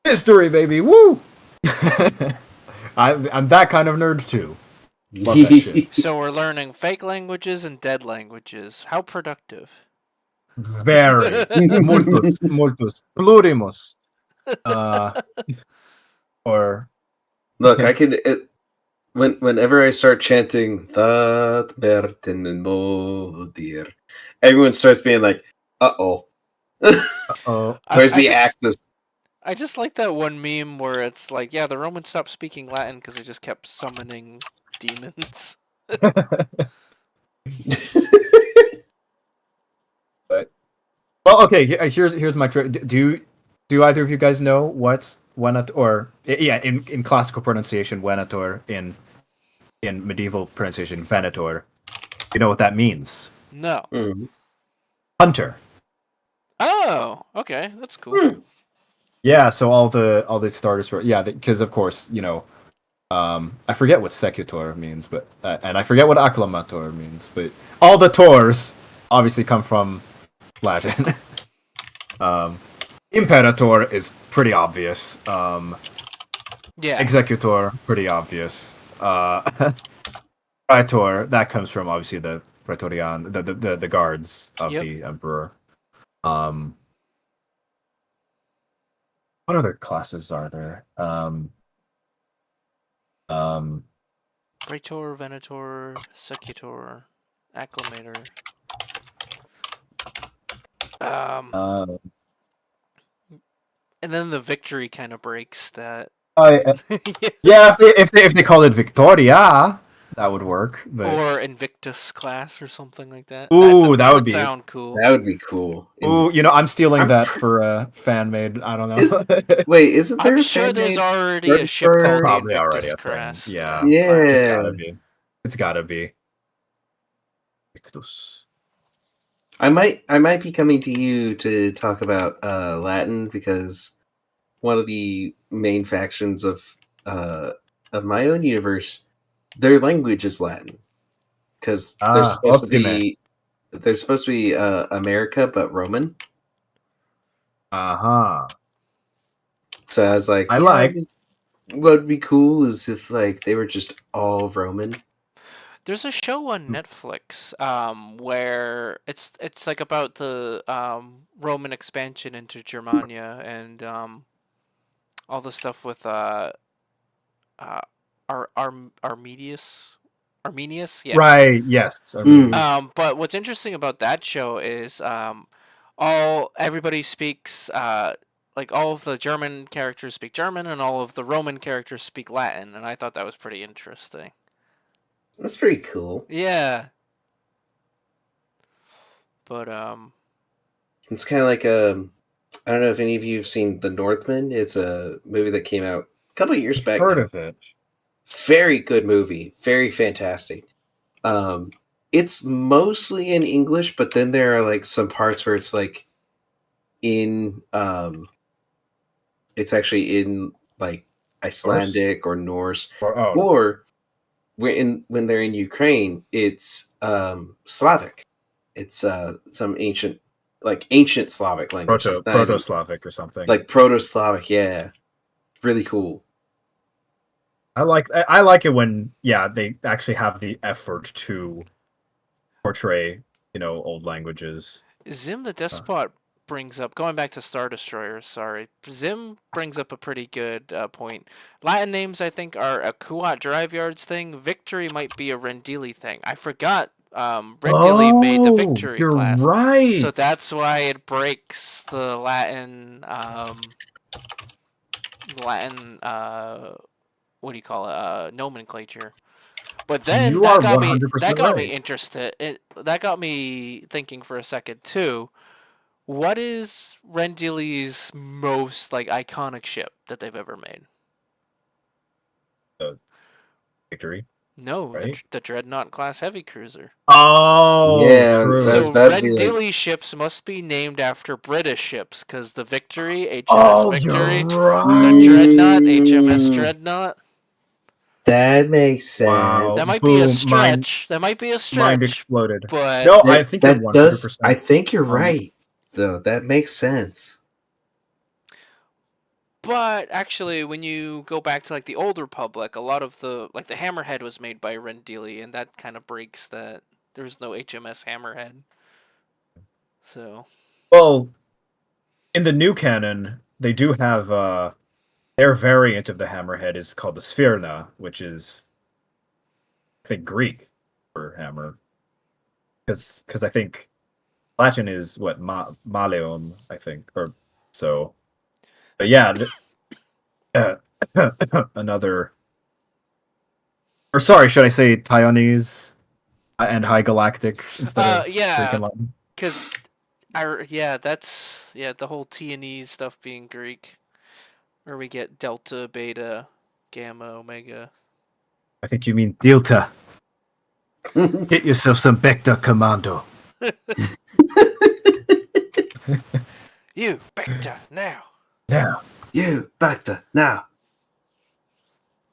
History, baby, woo! I'm that kind of nerd too. Love that shit. So we're learning fake languages and dead languages. How productive. Very. Multus. Plurimus. Or Look, I can. Whenever I start chanting "That Bertin and Modir," everyone starts being like, "Uh-oh." Where's the axis? I just like that one meme where it's like, yeah, the Romans stopped speaking Latin because they just kept summoning demons. But well, okay. Here's my trick. Do either of you guys know what Venator, in classical pronunciation Venator, in medieval pronunciation Venator? You know what that means? No. Hunter. Oh, okay, that's cool. Yeah, so all the starters for because of course I forget what secutor means, but and I forget what acclamator means, but all the tors obviously come from Latin. Imperator is pretty obvious. Executor, pretty obvious. Praetor, that comes from obviously the Praetorian, the guards of the emperor. What other classes are there? Praetor, Venator, Secutor, Acclamator. And then the victory kind of breaks that. If they called it Victoria, that would work. But... Or Invictus class or something like that. Ooh, that would sound cool. That would be cool. Ooh, I'm stealing that for a fan made. I don't know. Wait, isn't there? I'm sure there's already a ship called the Invictus class. Yeah. Yeah. It's gotta be. Victus. I might be coming to you to talk about Latin because one of the main factions of my own universe, their language is Latin because they're supposed to be America but Roman. So I was like, what would be cool is if like they were just all Roman. There's a show on Netflix where it's like about the Roman expansion into Germania and all the stuff with Arminius, yeah. Right. Yes. But what's interesting about that show is everybody speaks like all of the German characters speak German and all of the Roman characters speak Latin, and I thought that was pretty interesting. That's pretty cool. Yeah. But it's kind of like I don't know if any of you have seen The Northman. It's a movie that came out a couple of years back. Heard of it? Very good movie. Very fantastic. It's mostly in English, but then there are like some parts where it's like in it's actually in like Icelandic or Norse or when they're in Ukraine, it's Slavic. It's some ancient Slavic language. Proto-Slavic or something. Like Proto-Slavic, yeah. Really cool. I like it when they actually have the effort to portray, old languages. Zim the Despot brings up, going back to Star Destroyers, Zim brings up a pretty good point. Latin names, I think, are a Kuat Drive Yards thing. Victory might be a Rendili thing. I forgot Rendili made the Victory class. You're right. So that's why it breaks the Latin, what do you call it, nomenclature. But then that got me interested. That got me thinking for a second too. What is Rendili's most like iconic ship that they've ever made? Victory, No, right? the Dreadnought class heavy cruiser. Oh, Yeah, true. So that'd be like Rendili ships must be named after British ships because the Victory, HMS Oh, you're Victory, the right. Dreadnought, HMS Mm, Dreadnought. that makes Wow. sense. That might be a Boom. Mind stretch. That might be a mind stretch, exploded. but No, I think you're That does. I 100%. think you're Um, right, though. That makes sense. actually, when you go back to like the Old Republic, a lot of the like the Hammerhead was made by Rendili, and that kind of breaks that. There was no HMS Hammerhead, so well, in the new canon, they do have their variant of the hammerhead is called the Sphyrna, which is I think Greek for hammer, because I think Latin is what maleum, I think, or so. But yeah, uh, another, or sorry, should I say Taiwanese and High Galactic instead of Greek yeah, and Latin? because that's the whole T and E stuff being Greek, where we get delta, beta, gamma, omega. I think you mean Delta. Get yourself some Bacta Commando. You Beta now. Now, You back to now.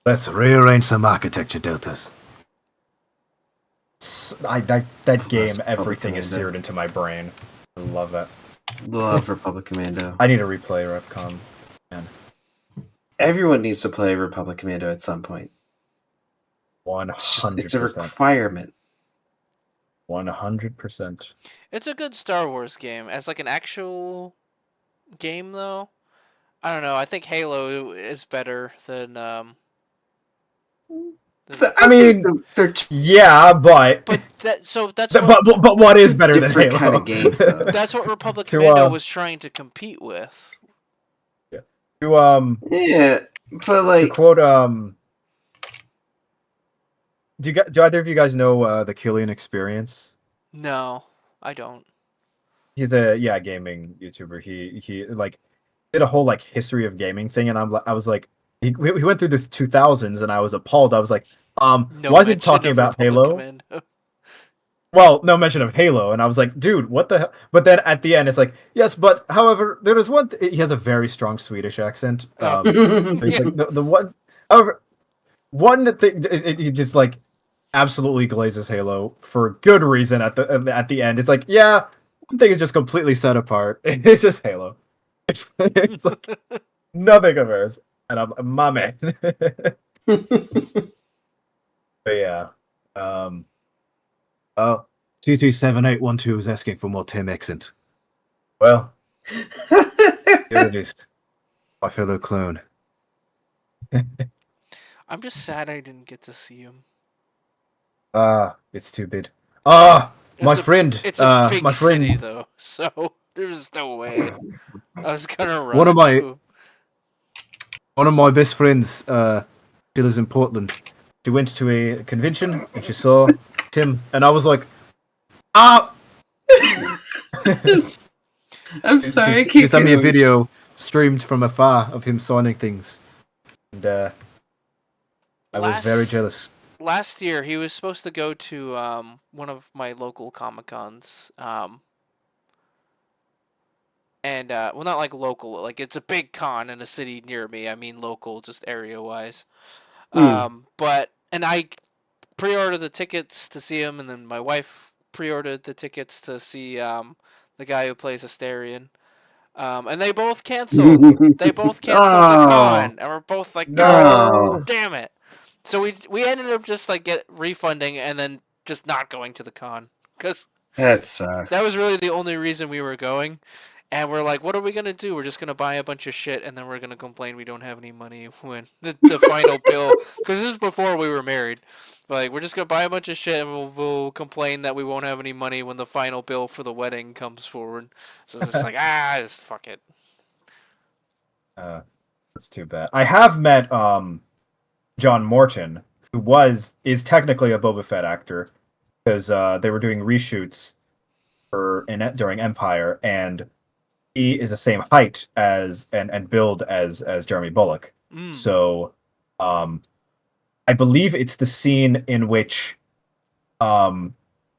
let's rearrange some architecture deltas. That game, Republic everything is Commando. seared into my brain. I love that. Love Republic Commando. I need to replay Repcom. Man, Everyone needs to play Republic Commando at some point. It's a 100%. requirement. 100%. It's a good Star Wars game as like an actual game though. I don't know. I think Halo is better than But I mean, they're two yeah, but that's but what is better than different Halo? kind of games, though. that's what Republic To, Commando was trying to compete with. To Yeah, but to like, quote do either of you guys know the Killian Experience? No, I don't. He's a gaming YouTuber. He like did a whole like history of gaming thing, and I was like, he went through the 2000s, and I was appalled. I was like, No why is he mention talking of about Republic Halo? Commando. Well, no mention of Halo, and I was like, dude, what the hell? But then at the end, it's like, yes, but however, there is one. He has a very strong Swedish accent. Oh. So he's Yeah. like the one. However, one thing he just like absolutely glazes Halo for good reason at the end. It's like, yeah, one thing is just completely set apart. It's just Halo. It's like nothing compares, and I'm my man. But yeah, oh, 227812 is asking for more Tim accent. Well, here it is, my fellow clone. I'm just sad I didn't get to see him. It's too big. My It's a- friend. It's a big my friend. city though, so there's no way I was gonna run One of my- into him. One of my best friends, she lives in Portland. She went to a convention and she saw Tim, and I was like, ah! I'm sorry. She sent me a video streamed from afar of him signing things, and I was very jealous. Last year, he was supposed to go to one of my local Comic Cons. And well, not like local, like it's a big con in a city near me. I mean local, just area wise. But I pre-ordered the tickets to see him, and then my wife pre-ordered the tickets to see the guy who plays Asterion. And they both canceled. They both canceled the con, and we're both like, No. damn it. So we ended up just like refunding and then just not going to the con because That sucks. that was really the only reason we were going. And we're like, what are we going to do? We're just going to buy a bunch of shit, and then we're going to complain we don't have any money when the final bill... Because this is before we were married. Like, we're just going to buy a bunch of shit, and we'll complain that we won't have any money when the final bill for the wedding comes forward. So it's just like, just fuck it. That's too bad. I have met John Morton, who is technically a Boba Fett actor, because they were doing reshoots during Empire, and he is the same height as and build as Jeremy Bulloch. So, I believe it's the scene in which, in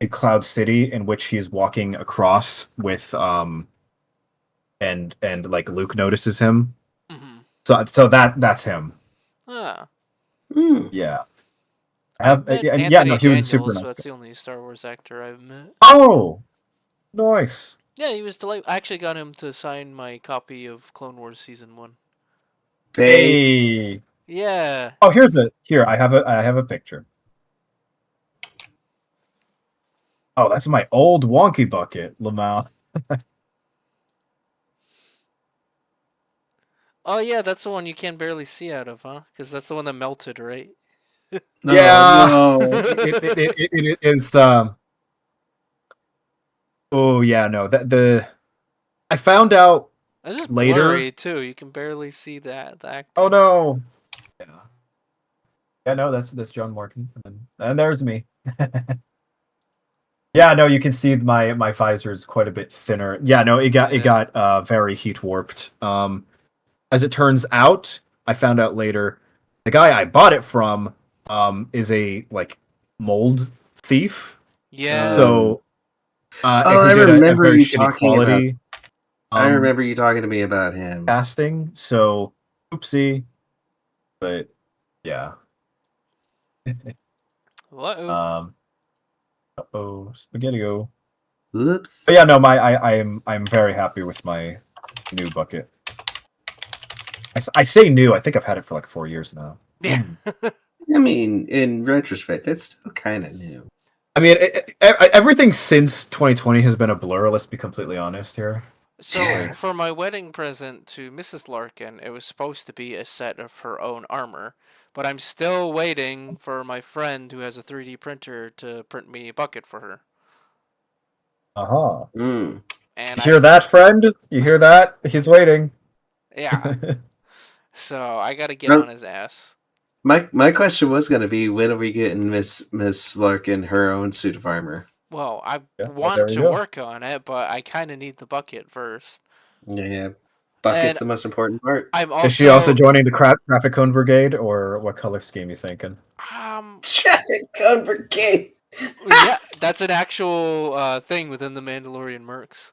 Cloud City, in which he's walking across with and like Luke notices him. So that's him. Ah. Yeah. I've met Yeah, Anthony no, he was a super Daniels, nice so that's guy. the only Star Wars actor I've met. Oh, nice. Yeah, he was delightful. I actually got him to sign my copy of Clone Wars Season 1. Hey. Yeah. Oh, here. I have a picture. Oh, that's my old wonky bucket, Lamau. Oh, yeah, that's the one you can barely see out of, huh? Because that's the one that melted, right? Yeah. No. It is. Oh yeah, no. I found out It's just later. blurry, too. You can barely see that, the actor. Oh no. Yeah. Yeah, no, that's John Morton, and there's me. Yeah, no, you can see my visor is quite a bit thinner. Yeah, no, it got very heat warped. As it turns out, I found out later, the guy I bought it from is a like mold thief. Yeah. So I who did a remember very you shitty talking quality I remember you talking to me about him. casting. So oopsie. But yeah. Uh-oh. Spaghetti-o. Oops. But yeah, no, I'm very happy with my new bucket. I say new. I think I've had it for like 4 years now. Yeah. I mean, in retrospect, that's still kind of new. I mean, everything since 2020 has been a blur. Let's be completely honest here. So, for my wedding present to Mrs. Lar'kin, it was supposed to be a set of her own armor, but I'm still waiting for my friend who has a 3D printer to print me a bucket for her. Uh-huh. And you hear that, friend? You hear that? He's waiting. Yeah. So, I gotta get on his ass. My question was going to be, when are we getting Miss Larkin her own suit of armor? Well, I want to work on it, but I kind of need the bucket first. Yeah, bucket's the most important part. Is she also joining the traffic cone brigade, or what color scheme you thinking? Traffic cone brigade. Yeah, that's an actual thing within the Mandalorian mercs.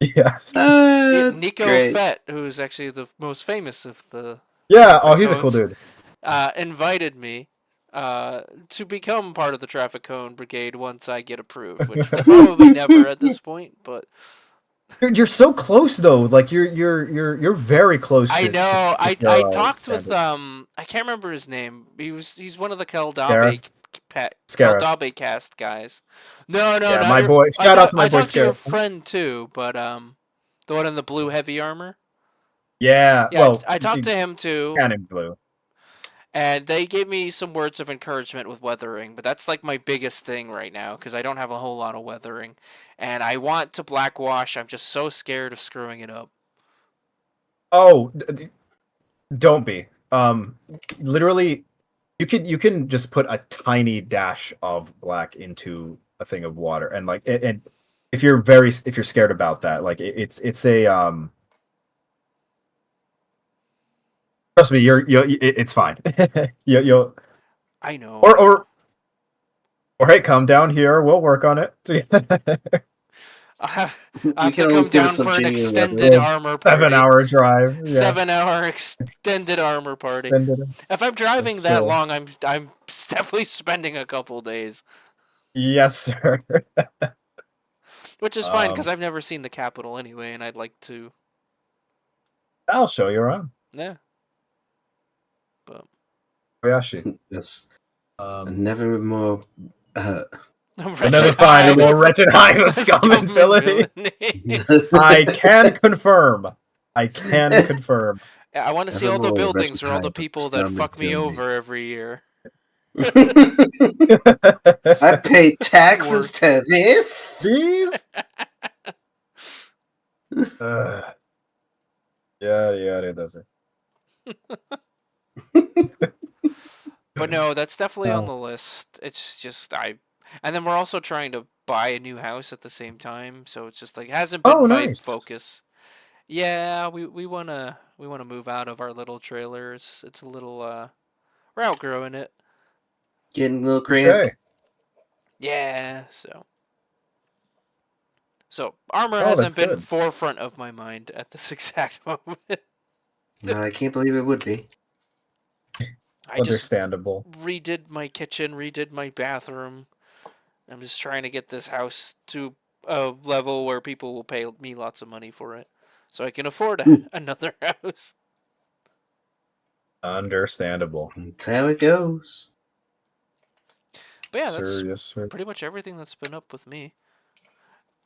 Yes. Nico great. Fett, who's actually the most famous of the he's a cool dude. Invited me to become part of the traffic cone brigade once I get approved, which probably never at this point, but you're so close though. Like you're very close. I know. I talked with I can't remember his name. He's one of the Keldabe cast guys. No, yeah, my boy. Shout out to my boy. I talked to your friend too, but the one in the blue heavy armor. Yeah. Well, I talked to him too. Cannon blue. And they gave me some words of encouragement with weathering, but that's like my biggest thing right now because I don't have a whole lot of weathering, and I want to blackwash. I'm just so scared of screwing it up. Oh, don't be. Literally, you can just put a tiny dash of black into a thing of water, and like, and if you're scared about that, like it's a Trust me, it's fine. you'll. I know. Or hey, come down here. We'll work on it. I have to come down for an extended armor party. 7-hour drive. Yeah. 7-hour extended armor party. If I'm driving that long, I'm definitely spending a couple days. Yes, sir. Which is fine because I've never seen the Capitol anyway, and I'd like to. I'll show you around. Yeah. But Kobayashi. Yes. Never more. Never find a more wretched hive of scum and villainy. I can confirm. Yeah, I want to see all the buildings for all the people that fuck me over every year. I pay taxes to this. These? Yeah, it doesn't. But no, that's definitely on the list. It's just and then we're also trying to buy a new house at the same time, so it's just like it hasn't been my focus. Yeah, we wanna move out of our little trailers. It's a little we're outgrowing it. Getting a little cramped. Touche. Yeah, so armor Oh, hasn't that's been good. forefront of my mind at this exact moment. No, I can't believe it would be. I just Understandable. redid my kitchen, redid my bathroom. I'm just trying to get this house to a level where people will pay me lots of money for it, so I can afford another house. Understandable. That's how it goes. But yeah, that's Seriously. pretty much everything that's been up with me.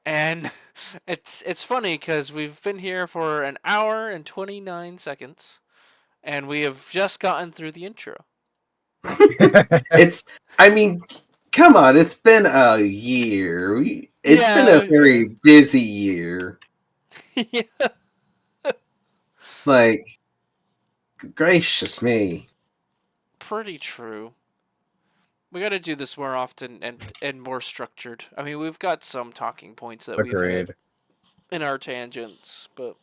And it's funny because we've been here for an hour and 29 seconds, and we have just gotten through the intro. It's, I mean, come on, it's been a year. It's been a very busy year. Yeah. Like, gracious me. Pretty true. We got to do this more often and more structured. I mean, we've got some talking points that we've Agreed. hit in our tangents, but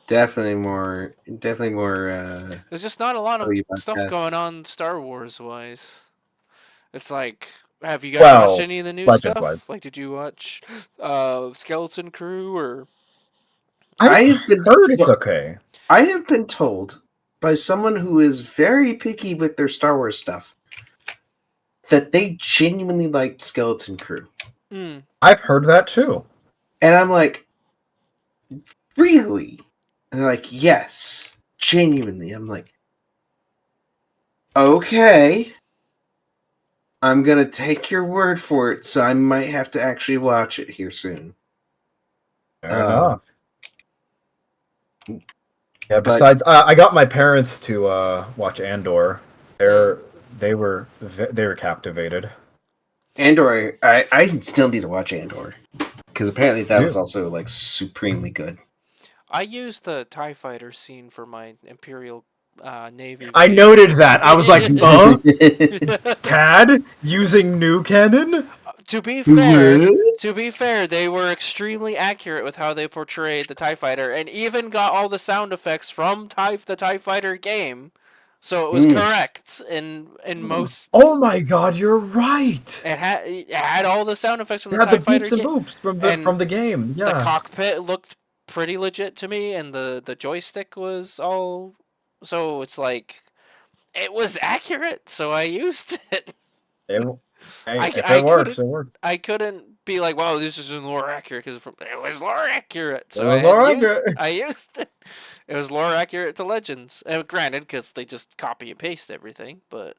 Definitely more. there's just not a lot of Oyu'baat stuff tests. going on Star Wars wise. It's like, have you guys watched any of the new Legends stuff? wise. Like, did you watch Skeleton Crew or? I've been heard it's okay. I have been told by someone who is very picky with their Star Wars stuff that they genuinely liked Skeleton Crew. Mm. I've heard that too. And I'm like, really? And they're like, yes, genuinely. I'm like, okay. I'm going to take your word for it, so I might have to actually watch it here soon. Fair enough. Yeah, but- besides, I got my parents to watch Andor. They were captivated. Andor, I still need to watch Andor. Because apparently that was also like supremely good. I used the TIE fighter scene for my Imperial Navy. I noted that. I was like, Tad using new canon? To be fair, they were extremely accurate with how they portrayed the TIE fighter, and even got all the sound effects from the TIE fighter game. So it was correct in most. Oh my god, you're right. It had all the sound effects from the Yeah, TIE the fighter beeps and game. boops from the game. Yeah. The cockpit looked pretty legit to me, and the joystick was all. So it's like, it was accurate, so I used it. If it works, it works. I couldn't be like, "Wow, this isn't lore accurate," because it was lore accurate. So I used it. It was lore accurate to Legends. And granted, because they just copy and paste everything, but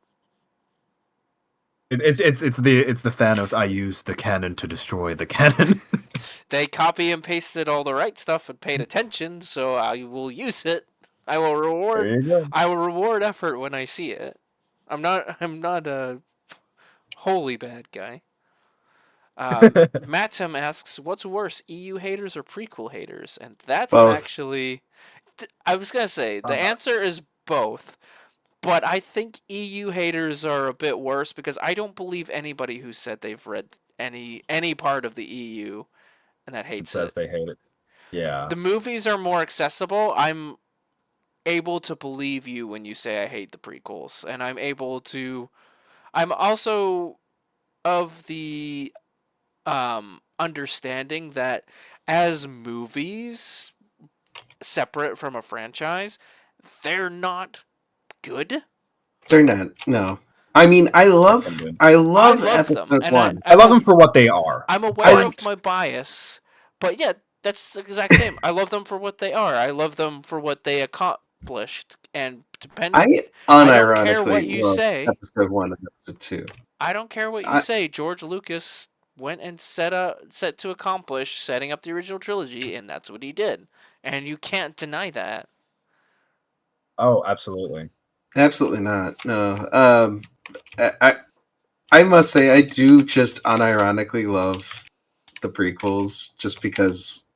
It's the Thanos. I use the cannon to destroy the cannon. they copy and pasted all the right stuff and paid attention. So I will use it. I will reward. There you go. I will reward effort when I see it. I'm not a wholly bad guy. Matem asks, "What's worse, EU haters or prequel haters?" And that's Both. actually, I was gonna say the answer is both, but I think EU haters are a bit worse because I don't believe anybody who said they've read any part of the EU and that hates says it. They hate it. Yeah. The movies are more accessible. I'm able to believe you when you say I hate the prequels, and I'm also of the understanding that as movies separate from a franchise, they're not good. They're not. No. I mean, I love episode them, 1. I love them for what they are. I'm aware of my bias, but yeah, that's the exact same. I love them for what they are. I love them for what they accomplished, and depending, I don't care what you love say. episode 1 and episode 2. I don't care what you say. George Lucas went and set to accomplish setting up the original trilogy, and that's what he did. And you can't deny that. Oh, absolutely. Absolutely not. No. I must say I do just unironically love the prequels just because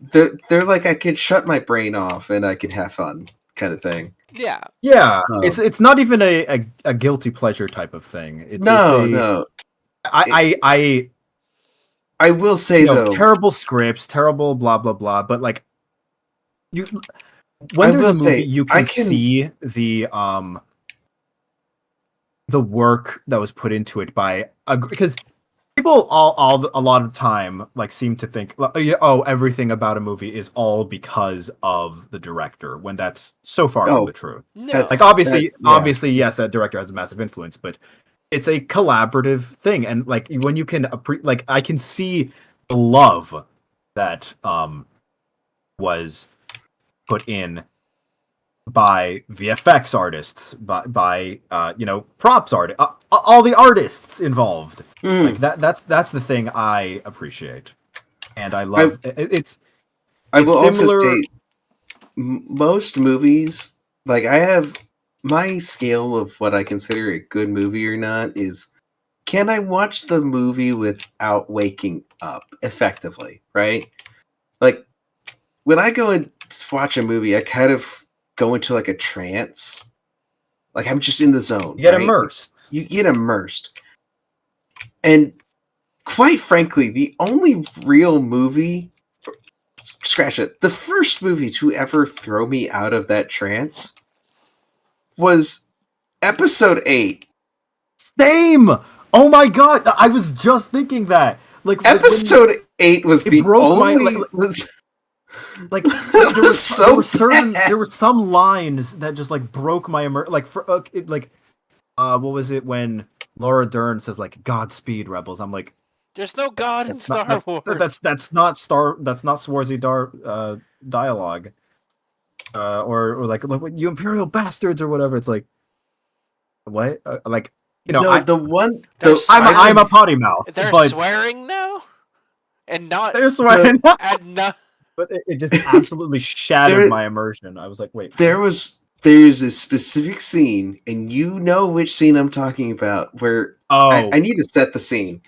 they're like I could shut my brain off and I can have fun kind of thing. Yeah. Yeah. It's not even a guilty pleasure type of thing. No. I will say though, terrible scripts, terrible blah blah blah. But like, when I there's will a movie, say, you I can can- see the work that was put into it by because people a lot of time like seem to think, oh, everything about a movie is all because of the director, when that's so far from Oh, the truth. No. Like obviously, yeah. yes, that director has a massive influence, but it's a collaborative thing, and like when you can like I can see the love that was put in by VFX artists, by props art, all the artists involved. Like Mm. that's the thing I appreciate, and I I love I it's will also similar. say most movies, like I have my scale of what I consider a good movie or not is, can I watch the movie without waking up effectively, right? Like when I go and watch a movie, I kind of go into like a trance. Like I'm just in the zone, You get right? immersed. You get immersed. And quite frankly, the only real movie, scratch it, the first movie to ever throw me out of that trance was episode 8. Same. Oh my god, I was just thinking that. Like Episode 8 was it the broke my only was like it there was so there were certain bad. there were some lines that just like broke my like what was it when Laura Dern says like Godspeed rebels? I'm like, There's no God in that's not Star Wars. that's not Swarzy dialogue. Or like you imperial bastards or whatever. It's like what? Like No, the one They're the I'm a potty mouth, They're but swearing now, and not they're swearing. and not. But it just absolutely shattered my immersion. I was like, wait. there's a specific scene, and you know which scene I'm talking about, where I need to set the scene.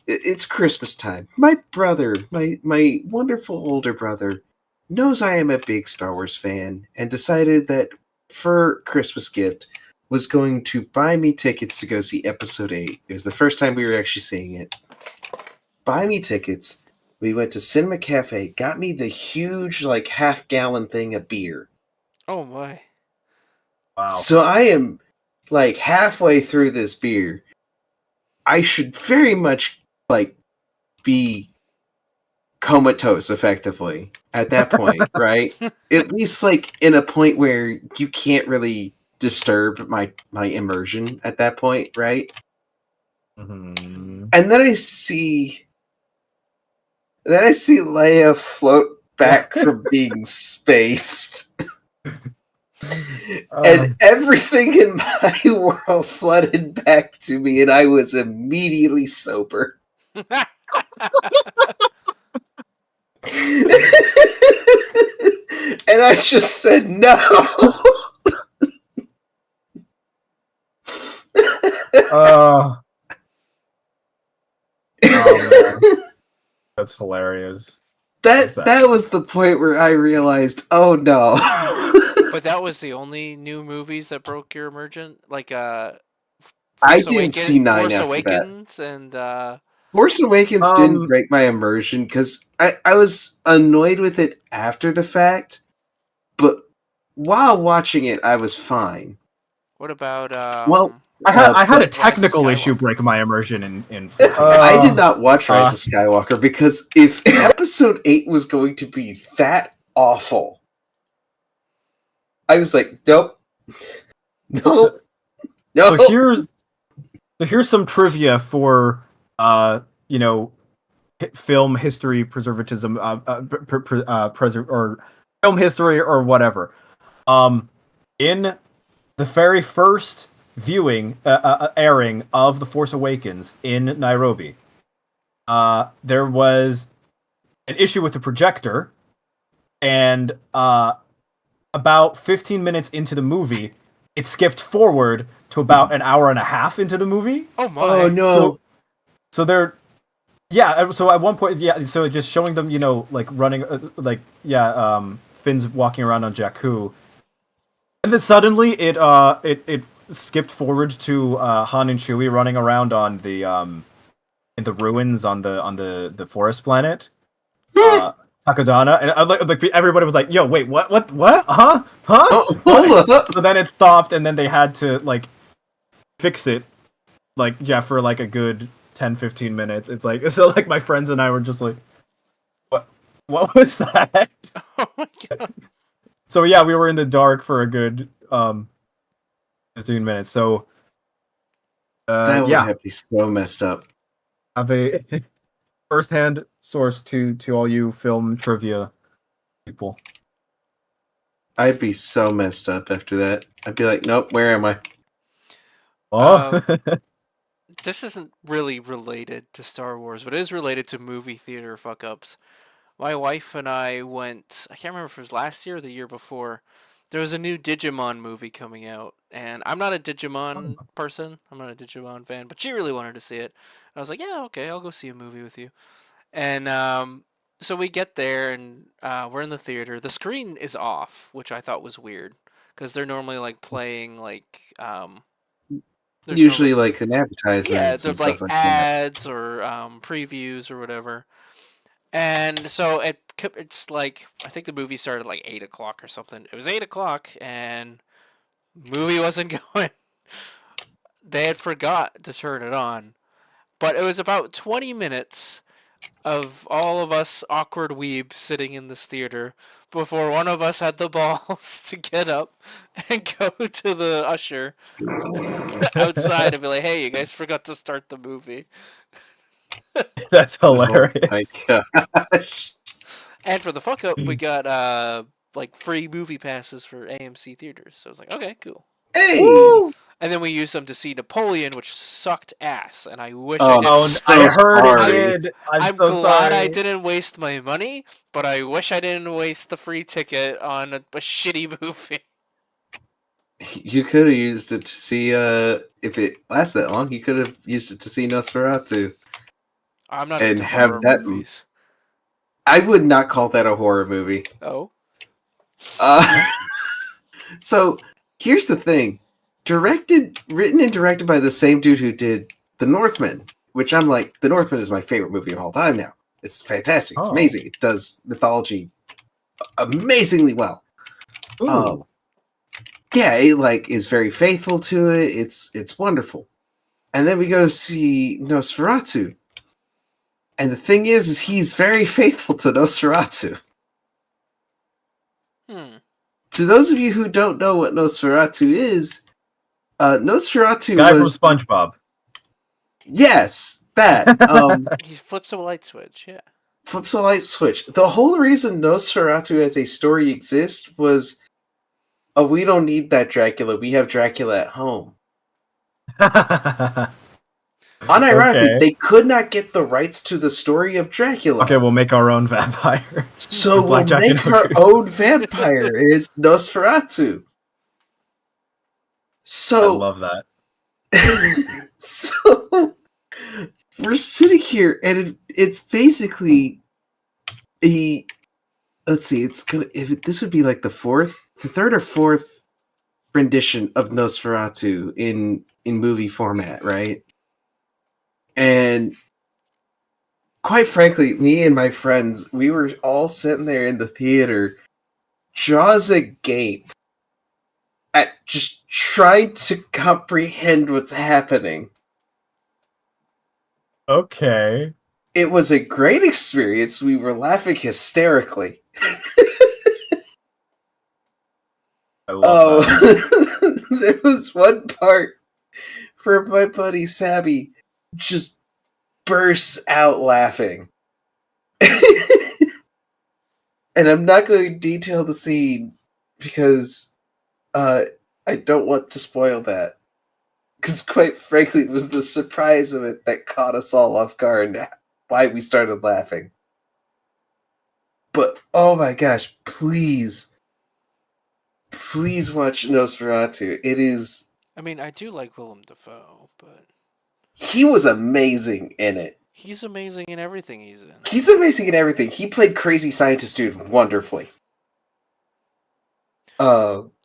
It's Christmas time. My brother, my wonderful older brother, knows I am a big Star Wars fan and decided that for Christmas gift was going to buy me tickets to go see episode 8. It was the first time we were actually seeing it. Buy me tickets. We went to Cinema Cafe, got me the huge like half-gallon thing of beer. Oh my! Wow. So I am like halfway through this beer. I should very much like be comatose effectively at that point, right? At least like in a point where you can't really disturb my immersion at that point, right? Mm-hmm. And then I see Leia float back from being spaced. And everything in my world flooded back to me, and I was immediately sober. And I just said no. Oh, man. That's hilarious. That was the point where I realized, oh no. But that was the only new movies that broke your immersion, like I didn't see 9 Force after Awakens, and Force Awakens didn't break my immersion because I was annoyed with it after the fact, but while watching it, I was fine. What about well, I had a technical issue break my immersion in Force Awakens. I did not watch Rise of Skywalker because if episode 8 was going to be that awful, I was like, nope. No. So here's some trivia for film history preservatism or film history or whatever. In the very first viewing airing of The Force Awakens in Nairobi, there was an issue with the projector, and about 15 minutes into the movie, it skipped forward to about an hour and a half into the movie. Oh my! Oh no! So they're, yeah. So at one point, yeah. So just showing them, like running, Finn's walking around on Jakku, and then suddenly it skipped forward to Han and Chewie running around on the in the ruins on the forest planet. Takodana, and like everybody was like, "Yo, wait, what, huh, Oh, what?" hold up. So then it stopped, and then they had to like fix it, like for like a good 10-15 minutes. It's like so like my friends and I were just like, what was that? Oh my god. So yeah, we were in the dark for a good 15 minutes. So That would yeah, have to be so messed up. have a first-hand source to all you film trivia people. I'd be so messed up after that. I'd be like, nope, where am I? Oh, This isn't really related to Star Wars, but it is related to movie theater fuck ups. My wife and I went, I can't remember if it was last year or the year before. There was a new Digimon movie coming out, and I'm not a Digimon person. I'm not a Digimon fan, but she really wanted to see it. And I was like, yeah, okay, I'll go see a movie with you. And so we get there, and we're in the theater. The screen is off, which I thought was weird, because they're normally like playing like they're normally, Usually, like in yeah, advertisements they're and stuff like like that. ads or previews or whatever. And so it's like I think the movie started like 8 o'clock or something. It was 8 o'clock and movie wasn't going. They had forgot to turn it on, but it was about 20 minutes of all of us awkward weebs sitting in this theater before one of us had the balls to get up and go to the usher outside and be like, "Hey, you guys forgot to start the movie." that's Oh my hilarious. gosh. And for the fuck up, we got like free movie passes for AMC theaters. So I was like, okay, cool. Hey! Woo! And then we used them to see Napoleon, which sucked ass. And I wish I Oh, didn't. Oh, so I heard it sorry. did. I'm I'm so glad I sorry. didn't waste my money, but I wish I didn't waste the free ticket on a shitty movie. You could have used it to see, if it lasts that long, you could have used it to see Nosferatu I'm not and into have horror that. movies. I would not call that a horror movie. Oh, Uh, so here's the thing: written and directed by the same dude who did The Northman, which I'm like, The Northman is my favorite movie of all time now. It's fantastic. It's Oh. amazing. It does mythology amazingly well. Ooh. Yeah, it like is very faithful to it. It's wonderful. And then we go see Nosferatu. And the thing is he's very faithful to Nosferatu. To those of you who don't know what Nosferatu is, Nosferatu Guy was from SpongeBob. yes, that he flips a light switch. Yeah. flips a light switch. The whole reason Nosferatu as a story exists was, oh, we don't need that Dracula. We have Dracula at home. Unironically, Okay. they could not get the rights to the story of Dracula. Okay, we'll make our own vampire. So we'll Blackjack and make our hookers. own vampire. It's Nosferatu. I So, love that. so we're sitting here, and it's basically a. Let's see. It's gonna. If this would be like the third or fourth rendition of Nosferatu in movie format, right? And quite frankly, me and my friends, we were all sitting there in the theater, jaws agape, at just trying to comprehend what's happening. Okay. It was a great experience. We were laughing hysterically. I love that. There was one part where my buddy Sabby just bursts out laughing. And I'm not going to detail the scene because I don't want to spoil that. Because quite frankly, it was the surprise of it that caught us all off guard and why we started laughing. But oh my gosh, please watch Nosferatu. It is. I mean, I do like Willem Dafoe, but He was amazing in it. he's amazing in everything he's in. He's amazing in everything. He played crazy scientist dude wonderfully.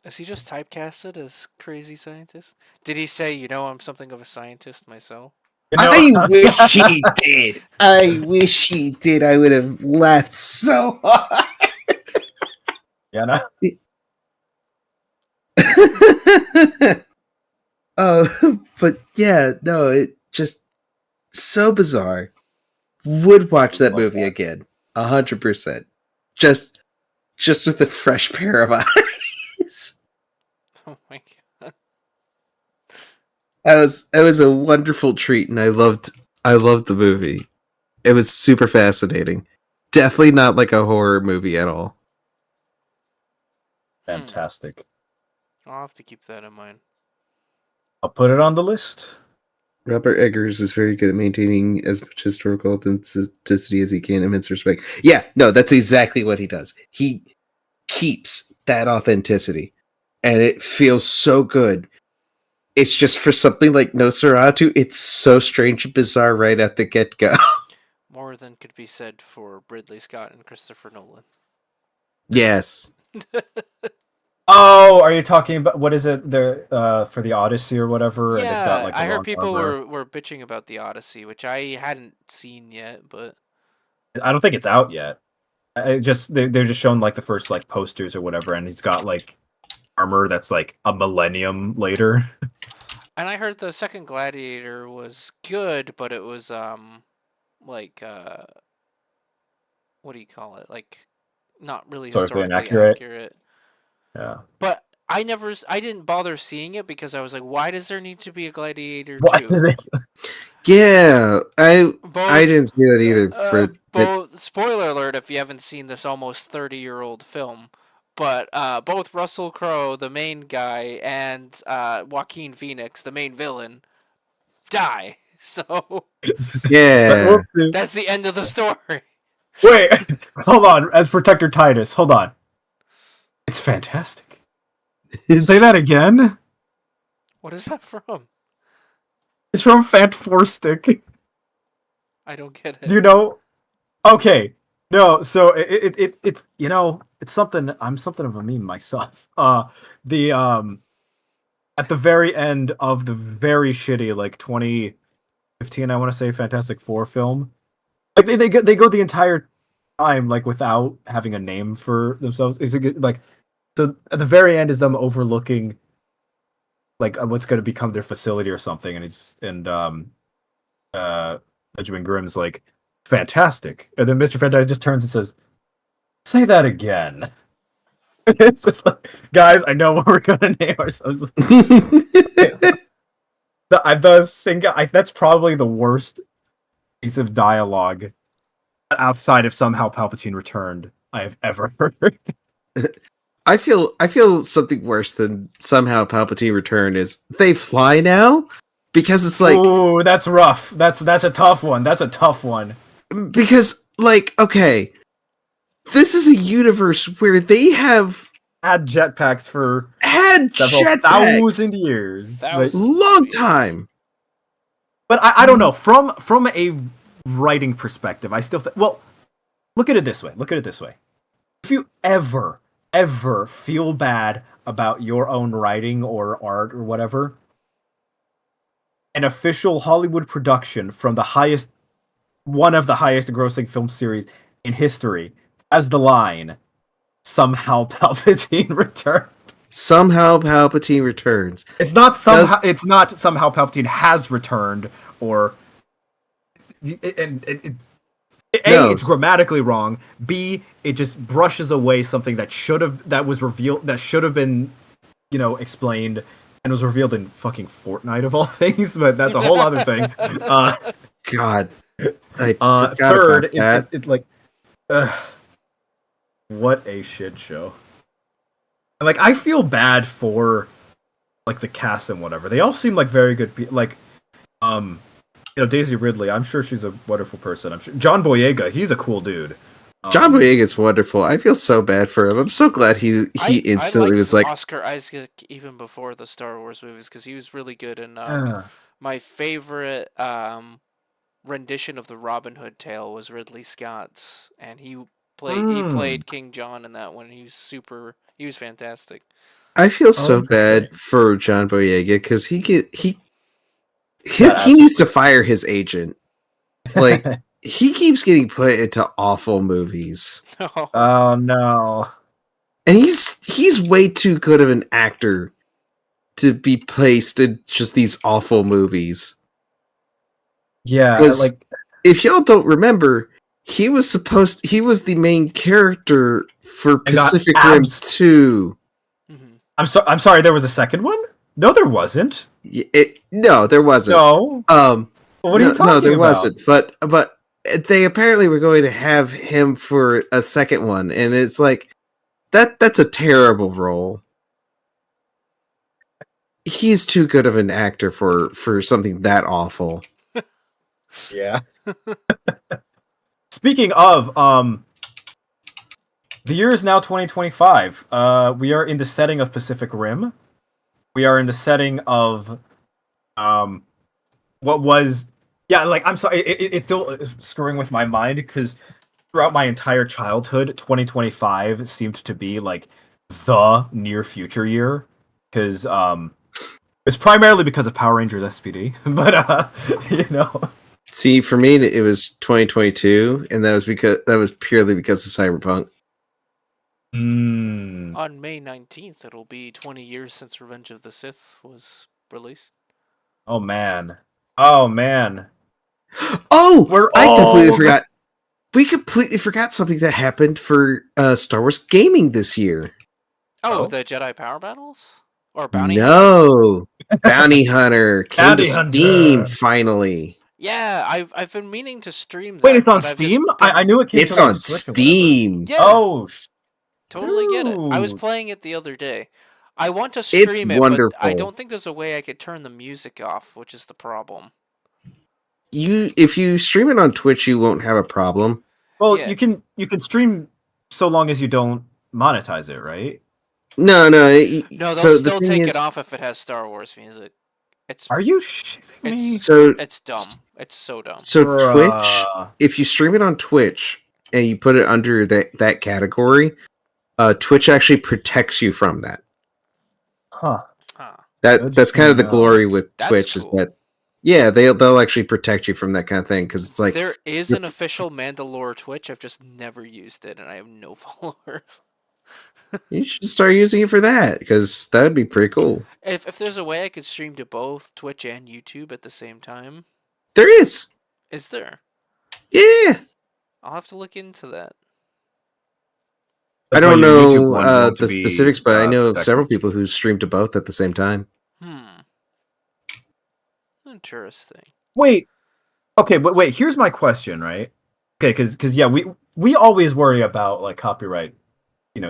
Is he just typecasted as crazy scientist? Did he say, I'm something of a scientist myself? You know, I wish he did. I wish he did. I would have laughed so hard. you know. But yeah, no, it just so bizarre. Would watch that movie again, 100%. Just with a fresh pair of eyes. Oh my god. It was a wonderful treat, and I loved the movie. It was super fascinating. Definitely not like a horror movie at all. Fantastic. I'll have to keep that in mind. I'll put it on the list. Robert Eggers is very good at maintaining as much historical authenticity as he can immense respect. Yeah, no, that's exactly what he does. He keeps that authenticity, and it feels so good. It's just for something like Nosferatu, it's so strange and bizarre right at the get-go. More than could be said for Ridley Scott and Christopher Nolan. Yes. Oh, are you talking about what is it? The for the Odyssey or whatever? Yeah, and they've got, like, I the heard wrong people armor. were bitching about the Odyssey, which I hadn't seen yet, but I don't think it's out yet. They're just showing like the first like posters or whatever, and he's got like armor that's like a millennium later. and I heard the second Gladiator was good, but it was like what do you call it? Like not really Historically historically inaccurate. accurate. Yeah. But I didn't bother seeing it because I was like, why does there need to be a Gladiator What 2? is it? Yeah, I Both didn't see that either. both spoiler alert if you haven't seen this almost 30-year-old film, but both Russell Crowe, the main guy, and Joaquin Phoenix, the main villain, die. So Yeah. that's the end of the story. Wait, hold on. As Protector Titus, hold on. It's fantastic. Say that again. What is that from? It's from Fantastic. I don't get it. Do you know? Okay. No, so it's you know, it's something. I'm something of a meme myself. The at the very end of the very shitty like 2015, I want to say Fantastic Four film. Like they go the entire time like without having a name for themselves. Is it like so at the very end is them overlooking like what's going to become their facility or something, and Benjamin Grimm's like fantastic, and then Mr. Fantastic just turns and says, "Say that again." It's just like, guys, I know what we're gonna name ourselves. That's probably the worst piece of dialogue outside of somehow Palpatine returned I have ever heard. I feel something worse than somehow Palpatine return is they fly now, because it's like, ooh, that's rough. That's a tough one. That's a tough one. because like, okay, this is a universe where they have Had jetpacks for had several jetpacks thousand years. long time. But I don't know. From a writing perspective, I still well, look at it this way. If you ever feel bad about your own writing or art or whatever, an official Hollywood production from one of the highest grossing film series in history has the line, "Somehow Palpatine returned." Somehow Palpatine returns. It's not somehow Palpatine has returned, or No. it's grammatically wrong. B, it just brushes away something that should have been, explained and was revealed in fucking Fortnite of all things. But that's a whole other thing. God, I third, about that. What a shit show. And like, I feel bad for like the cast and whatever. They all seem like very good people. Like, Daisy Ridley. I'm sure she's a wonderful person. I'm sure John Boyega. He's a cool dude. John Boyega's wonderful. I feel so bad for him. I'm so glad he instantly was like Oscar Isaac even before the Star Wars movies, because he was really good in my favorite rendition of the Robin Hood tale was Ridley Scott's, and he played King John in that one. He was fantastic. I feel so bad for John Boyega because he needs to fire his agent. Like, he keeps getting put into awful movies. Oh no. And he's way too good of an actor to be placed in just these awful movies. Yeah, like if y'all don't remember, he was the main character for Pacific Rim 2. Mm-hmm. I'm sorry, there was a second one? No, there wasn't. No, there wasn't. No. What are you talking about? No, there wasn't. But they apparently were going to have him for a second one, and it's like that's a terrible role. He's too good of an actor for something that awful. Yeah. Speaking of, the year is now 2025. We are in the setting of Pacific Rim. We are in the setting of, what was, yeah, like, I'm sorry, it's still screwing with my mind, because throughout my entire childhood, 2025 seemed to be, like, the near future year, because, it's primarily because of Power Rangers SPD, but, you know. See, for me, it was 2022, and that was purely because of Cyberpunk. On May 19th, it'll be 20 years since Revenge of the Sith was released. Oh man. Oh man. Oh, I completely forgot. We completely forgot something that happened for Star Wars gaming this year. Oh, the Jedi Power Battles? Or Bounty Hunter? No, Bounty Hunter came to Steam finally. Yeah, I've been meaning to stream that. Wait, it's on Steam? I knew it came It's to on Steam. Yeah. Oh, totally get it. I was playing it the other day. I want to stream it, wonderful. but I don't think there's a way I could turn the music off, which is the problem. If you stream it on Twitch, you won't have a problem. Well, yeah. you can stream so long as you don't monetize it, right? No. No, they'll still take it off if it has Star Wars music. Are you shitting me? It's dumb. It's so dumb. So Twitch, if you stream it on Twitch and you put it under that category, Twitch actually protects you from that. Huh. That's kind of the glory with Twitch, is that they'll actually protect you from that kind of thing, because it's like there is an official Manda-LORE Twitch. I've just never used it, and I have no followers. You should start using it for that, because that would be pretty cool. If there's a way I could stream to both Twitch and YouTube at the same time. There is. Is there? Yeah. I'll have to look into that. I don't know the specifics, but I know of several people who stream to both at the same time. Interesting. Wait. Okay, but wait, here's my question, right? Okay, because yeah, we always worry about like copyright,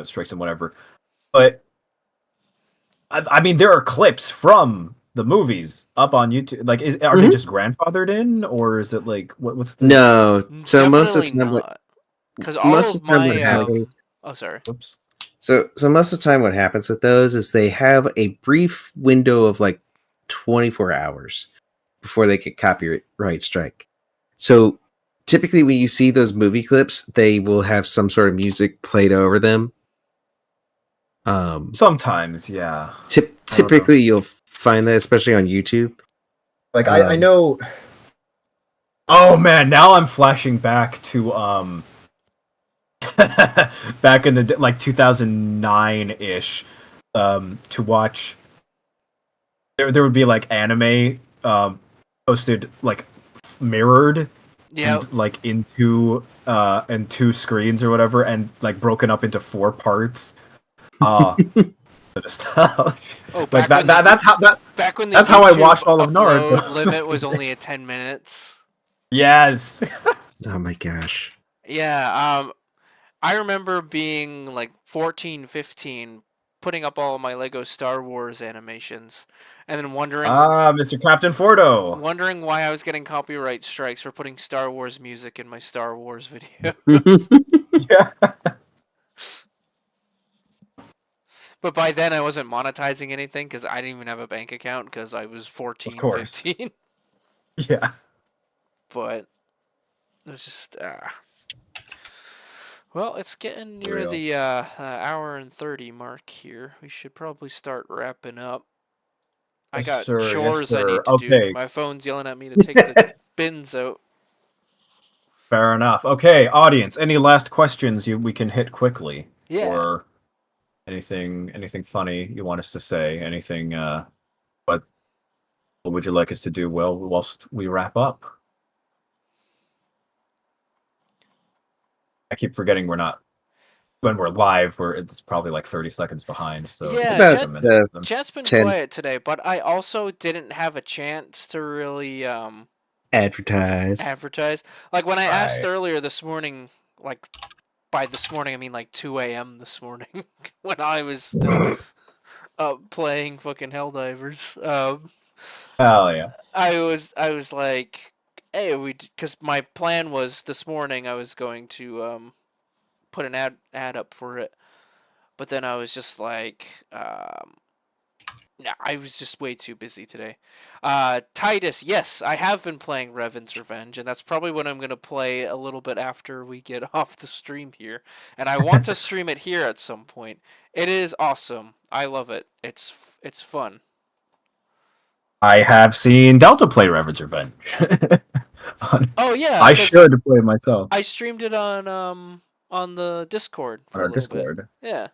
strikes and whatever. But I mean, there are clips from the movies up on YouTube. Like, are they just grandfathered in, or is it like what's the... No? So definitely most of the time, not. Because all of my oh, sorry. Oops. So most of the time, what happens with those is they have a brief window of like 24 hours before they get copyright strike. So typically, when you see those movie clips, they will have some sort of music played over them. Sometimes, yeah. Typically, you'll find that, especially on YouTube. Like I know. Oh man, now I'm flashing back to back in the like 2009-ish, to watch. There would be like anime posted like mirrored, and, like into and two screens or whatever, and like broken up into 4 parts. That's how I watched all of Naruto. Limit was only at 10 minutes. Yes. Oh my gosh. Yeah, I remember being like 14, 15, putting up all of my Lego Star Wars animations, and then wondering... Mr. Captain Fordo! Wondering why I was getting copyright strikes for putting Star Wars music in my Star Wars videos. Yeah. But by then I wasn't monetizing anything, because I didn't even have a bank account, because I was 14, 15. Yeah. But it was just... Well, it's getting near the hour and 30 mark here. We should probably start wrapping up. I Yes, got sir. Yes, chores I sir. need to do. Okay. My phone's yelling at me to take the bins out. Fair enough. Okay, audience. Any last questions we can hit quickly, Yeah. or anything funny you want us to say? Anything? What would you like us to do? Well, whilst we wrap up. I keep forgetting we're not when we're live. It's probably like 30 seconds behind. So It's Yeah, about a minute. Chat's been 10 quiet today, but I also didn't have a chance to really advertise. advertise. Like when I asked Right. earlier this morning, like by this morning I mean like 2 a.m. this morning when I was still playing fucking Helldivers. Hell yeah. I was like, hey, because my plan was this morning I was going to put an ad up for it, but then I was just like, no, I was just way too busy today. Titus, yes, I have been playing Revan's Revenge, and that's probably what I'm gonna play a little bit after we get off the stream here. And I want to stream it here at some point. It is awesome. I love it. It's fun. I have seen Delta play Revan's Revenge. Oh yeah, I 'cause should play it myself I streamed it on the Discord on for a our little Discord. bit. Yeah.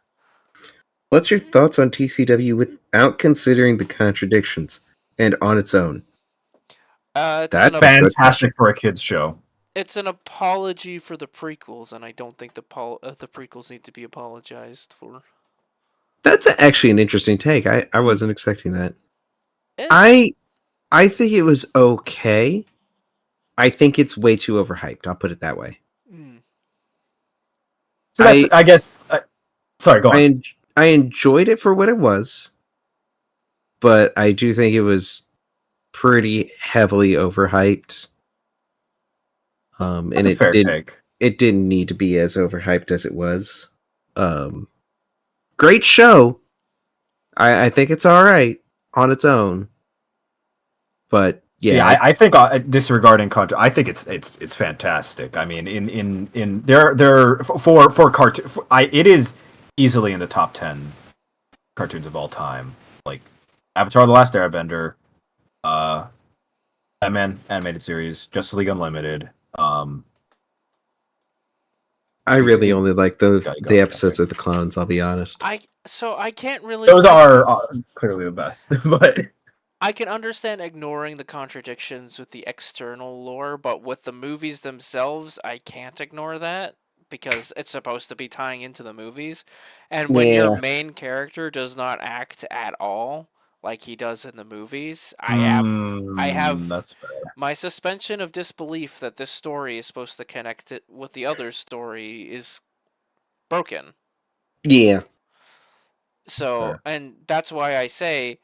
What's your thoughts on TCW without considering the contradictions and on its own? It's That's an a good question. Fantastic for a kids show. it's an apology for the prequels, and I don't think the prequels need to be apologized for. That's actually an interesting take. I wasn't expecting that. Eh, I think it was okay. I think it's way too overhyped. I'll put it that way. mm. So that's, I guess. Sorry, go on. I enjoyed it for what it was, but I do think it was pretty heavily overhyped. That's And a fair take. It didn't need to be as overhyped as it was. Great show. I think it's all right on its own, but yeah, I think disregarding content, I think it's fantastic. I mean, in there for cartoon, it is easily in the top 10 cartoons of all time. Like Avatar: The Last Airbender, Batman animated series, Justice League Unlimited. I really only like the Go, episodes with the clones. I'll be honest. I can't really. Those are clearly the best, but I can understand ignoring the contradictions with the external lore, but with the movies themselves, I can't ignore that because it's supposed to be tying into the movies. And when your main character does not act at all like he does in the movies, I have that's fair. my suspension of disbelief that this story is supposed to connect it with the other story is broken. Yeah. So, and that's why I say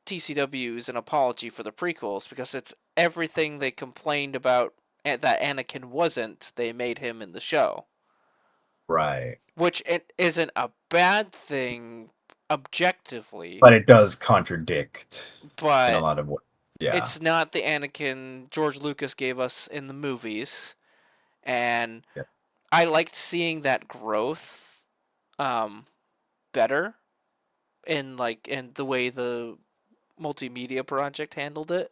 TCW is an apology for the prequels, because it's everything they complained about that Anakin wasn't, they made him in the show. Right. Which it isn't a bad thing objectively. But it does contradict in a lot of what. Yeah. It's not the Anakin George Lucas gave us in the movies. And I liked seeing that growth better in the way the multimedia project handled it.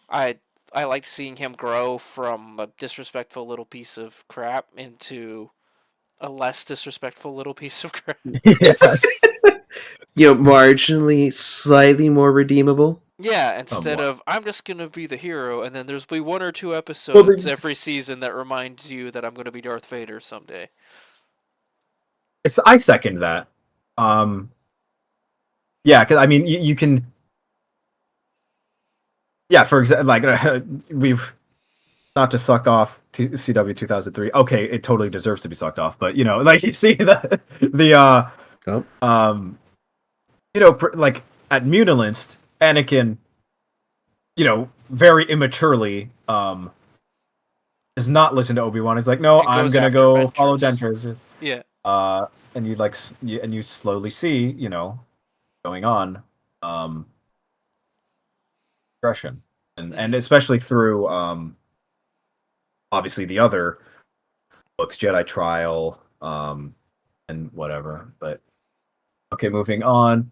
I liked seeing him grow from a disrespectful little piece of crap into a less disrespectful little piece of crap. Marginally, slightly more redeemable. Yeah, instead of I'm just gonna be the hero, and then there's be one or two episodes every season that reminds you that I'm gonna be Darth Vader someday. I second that. Yeah, because I mean, you can. Yeah, for example, we've not to suck off CW 2003. Okay, it totally deserves to be sucked off, but you see the at Mutilanst, Anakin, very immaturely, does not listen to Obi-Wan. He's like, no, I'm gonna go follow Ventress. Yeah. And you slowly see, going on, progression, and especially through, obviously the other books, Jedi Trial, and whatever. But okay, moving on.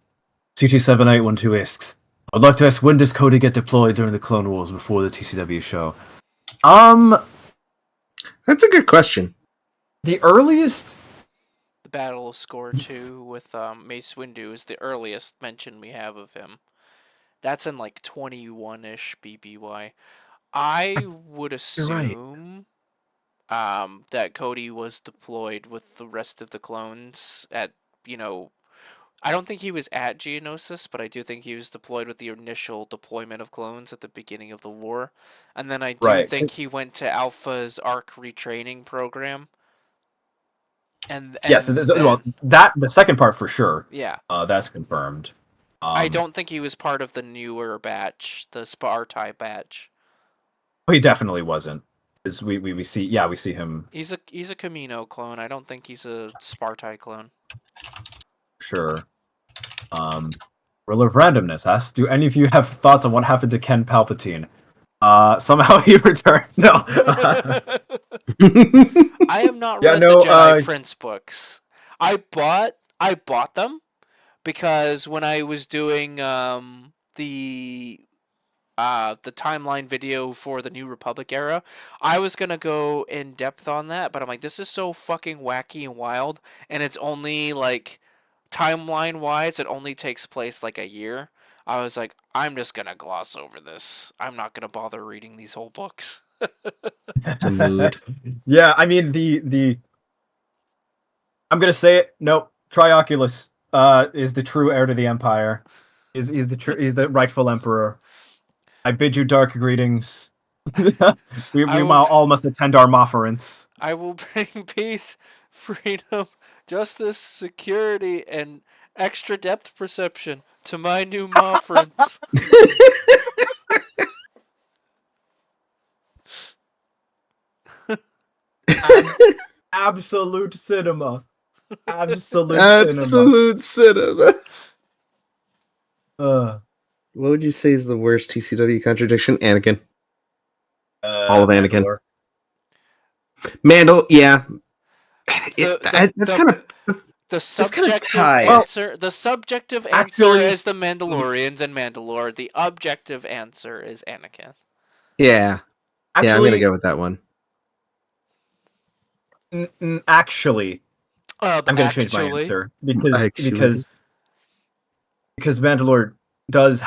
CT7812 asks, I'd like to ask, when does Cody get deployed during the Clone Wars before the TCW show? That's a good question. The earliest... The Battle of Score 2 with Mace Windu is the earliest mention we have of him. That's in like 21-ish BBY. I would assume that Cody was deployed with the rest of the clones at, I don't think he was at Geonosis, but I do think he was deployed with the initial deployment of clones at the beginning of the war. And then I do think he went to Alpha's ARC retraining program. And yes, the second part for sure. Yeah. That's confirmed. I don't think he was part of the newer batch, the Spartai batch. He definitely wasn't. We see him. He's a Camino clone. I don't think he's a Spartai clone. Sure. Ruler of Randomness asks, do any of you have thoughts on what happened to Ken Palpatine? Somehow he returned. No. I have not read the Jedi Prince books. I bought them because when I was doing the timeline video for the New Republic era, I was gonna go in depth on that, but I'm like, this is so fucking wacky and wild, and it's only like timeline wise, it only takes place like a year. I was like, I'm just gonna gloss over this. I'm not gonna bother reading these whole books. That's a mood. Yeah, I mean the I'm gonna say it. Nope. Trioculus is the true heir to the Empire. He's the rightful emperor. I bid you dark greetings. we all must attend our mofferance. I will bring peace, freedom, justice, security, and extra depth perception to my new mofferance. Absolute cinema. Absolute cinema. What would you say is the worst TCW contradiction? Anakin. All of Anakin. Yeah. That's kind of the subjective answer. The subjective answer is the Mandalorians and Manda-LORE. The objective answer is Anakin. Yeah. I'm gonna go with that one. Actually, I'm gonna change my answer because Mandalore does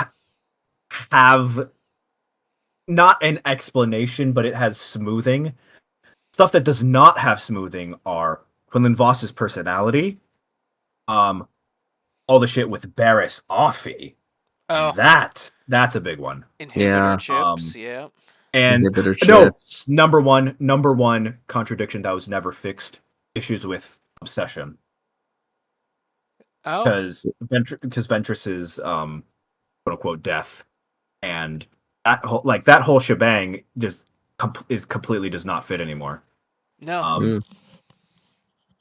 have not an explanation, but it has smoothing. Stuff that does not have smoothing are Quinlan Voss's personality, all the shit with Barriss Offee. Oh, that's a big one. Inhibitor chips, yeah. And number one contradiction that was never fixed: issues with obsession. Oh, because Ventress's quote unquote death and that whole shebang just completely does not fit anymore. No.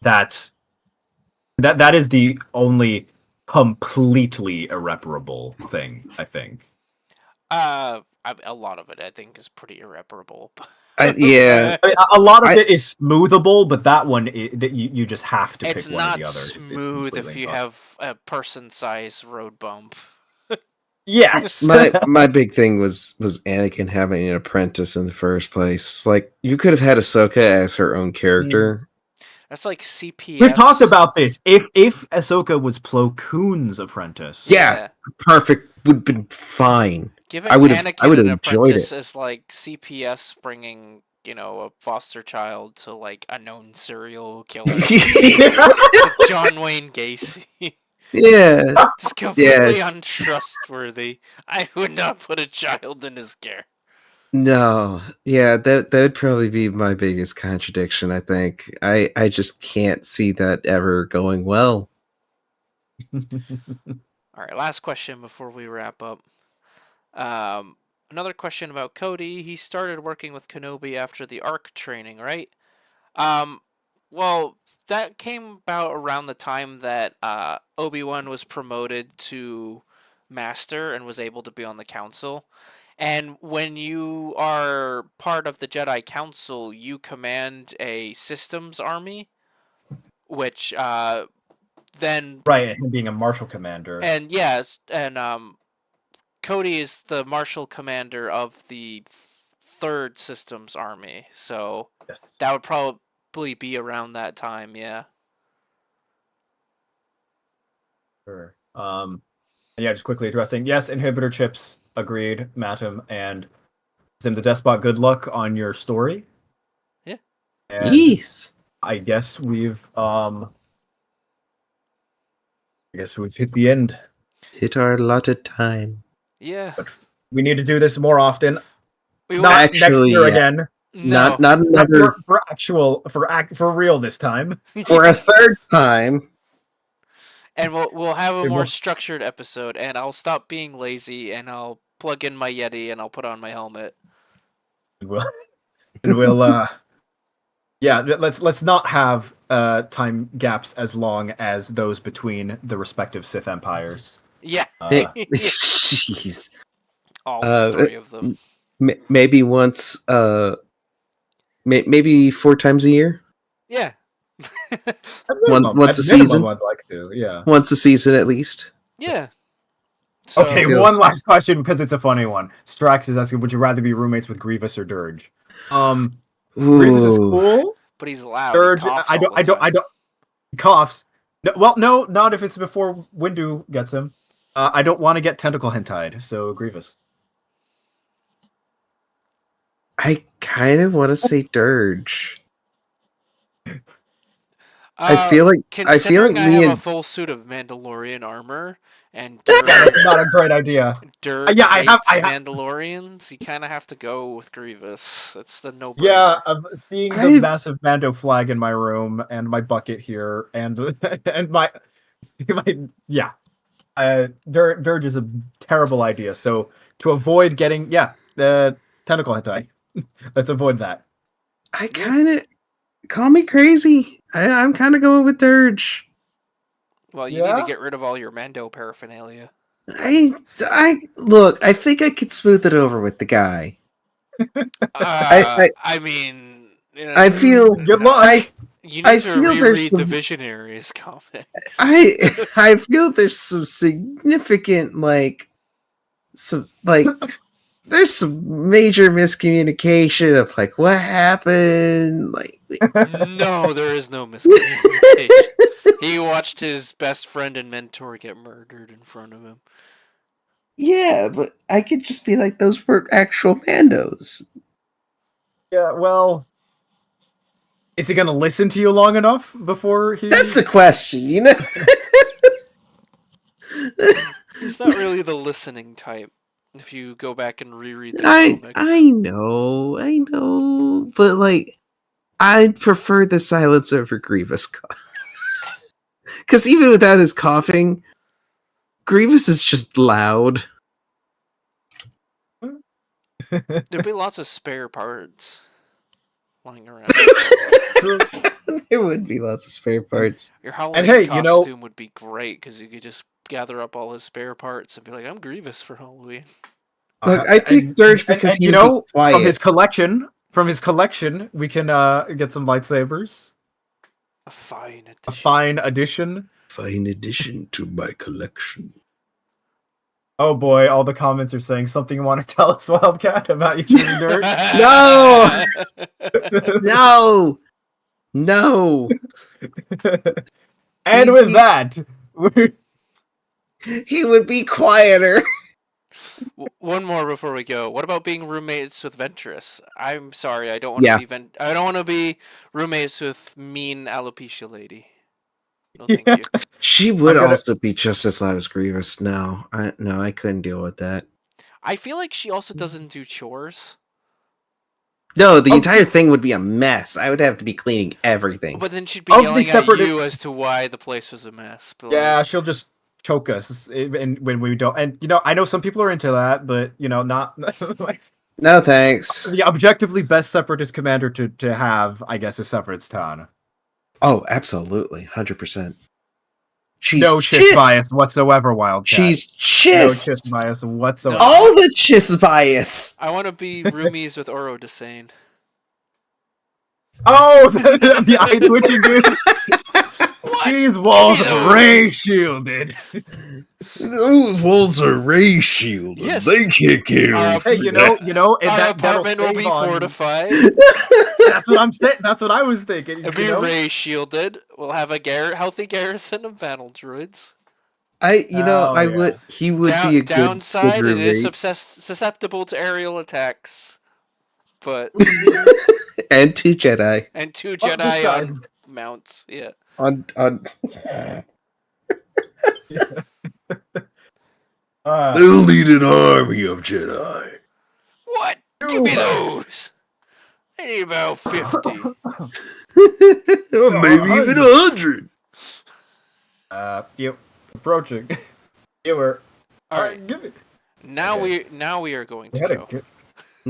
That is the only completely irreparable thing, I think. A lot of it, I think, is pretty irreparable. Yeah, I mean, a lot of it is smoothable, but that one, you just have to pick one or the other. It's not smooth if you have a person-sized road bump. Yes. my big thing was Anakin having an apprentice in the first place. Like, you could have had Ahsoka as her own character. That's like CPS. We've talked about this. If Ahsoka was Plo Koon's apprentice, yeah, perfect, would have been fine. Giving Anakin an apprentice is like CPS bringing, a foster child to like a known serial killer, John Wayne Gacy. Yeah, it's completely untrustworthy. I would not put a child in his care. No, yeah, that would probably be my biggest contradiction. I think I just can't see that ever going well. All right, last question before we wrap up. Another question about Cody. He started working with Kenobi after the ARC training, right? Well, that came about around the time that Obi-Wan was promoted to Master and was able to be on the Council. And when you are part of the Jedi Council, you command a systems army, which then Right, him being a martial commander. and yes, and Cody is the martial commander of the third systems army, so Yes. that would probably be around that time. Yeah. Sure. Yeah, just quickly addressing. Yes, inhibitor chips. Agreed, Matum and Zim the Despot. Good luck on your story. Yeah. And Yes. I guess we've hit the end. Hit our allotted time. Yeah. We need to do this more often. We Not next Actually, year yeah. again. No. Not another For real this time. for a third time. And we'll have a It more will- structured episode, and I'll stop being lazy, and I'll plug in my Yeti, and I'll put on my helmet. We'll yeah, let's not have time gaps as long as those between the respective Sith empires. Yeah. Jeez. All three of them. Maybe once. Maybe 4 times a year. Yeah. Once a season. I'd like to, yeah. Once a season at least. Yeah. So, Okay, one last question because it's a funny one. Strax is asking, would you rather be roommates with Grievous or Dirge? Grievous is Ooh. cool. but he's loud. Dirge, He coughs I all the time. don't. Coughs. No, well, no, not if it's before Windu gets him. I don't want to get tentacle hentied, so Grievous. I kind of want to say Dirge. I feel like Considering I me have a and full suit of Mandalorian armor and That's not a great idea. Dirge Yeah, I have- Mandalorians, you kind of have to go with Grievous. That's the no-brainer. Yeah, seeing the massive Mando flag in my room and my bucket here and and my yeah, Dirge is a terrible idea. So to avoid getting tentacle hentai, let's avoid that. I kind of call me crazy. I'm kind of going with Dirge. Well, you need to get rid of all your Mando paraphernalia. I look. I think I could smooth it over with the guy. I mean, you know, I feel Good luck. you I need to feel there's reread the some- Visionaries comics. I feel there's some significant there's some major miscommunication of like what happened. Like No, there is no miscommunication. He watched his best friend and mentor get murdered in front of him. yeah, but I could just be like those were actual Mandos. Yeah, well, is he gonna listen to you long enough before he? That's the question, you know. He's not really the listening type. If you go back and reread the comics. I know, but like, I'd prefer the silence over Grievous, because even without his coughing, Grievous is just loud. There'd be lots of spare parts lying around. There would be lots of spare parts. Your Halloween hey, you know- costume would be great because you could just gather up all his spare parts and be like, "I'm Grievous for Halloween." Look, I picked Dirge because and, he you would be know, quiet. from his collection, we can get some lightsabers. A fine addition. A fine addition. Fine addition to my collection. Oh boy, all the comments are saying something you want to tell us, Wildcat, about you choosing Dirge. No! No! And with that, He would be quieter. One more before we go. What about being roommates with Ventress? I'm sorry, I don't want to be I don't want to be roommates with mean alopecia lady. No, thank you. She would I'm gonna- also be just as loud as Grievous. No, I couldn't deal with that. I feel like she also doesn't do chores. No, the entire thing would be a mess. I would have to be cleaning everything. But then she'd be Of the yelling separate- at you as to why the place was a mess. But yeah, she'll just choke us and when we don't. And you know, I know some people are into that, but you know, not No thanks. the objectively best separatist commander to have, I guess, is Separatist Town. Oh, absolutely, 100%. She's No chiss bias whatsoever, Wildcat. She's no chiss. chiss bias whatsoever. All the chiss bias. I want to be roomies with Oro Desane. Oh, the eye twitching dude. What? These walls Give me are ray those. shielded. Those walls are ray shielded. Yes. They can't kill Our- Hey, you know, and Our that'll apartment will save be on- fortified. That's what I'm saying. That's what I was thinking. It'll be ray shielded. We'll have a healthy garrison of battle droids. He would be a downside, good it is roommate. susceptible to aerial attacks, but And 2 Jedi. and 2 But Jedi on besides- mounts. Yeah. On They'll lead an army of Jedi. What? Give me those. I need about 50. Or maybe even 100. Yep. Approaching. Viewer. All right. Give it. Now Okay. we are going We to had a go. good.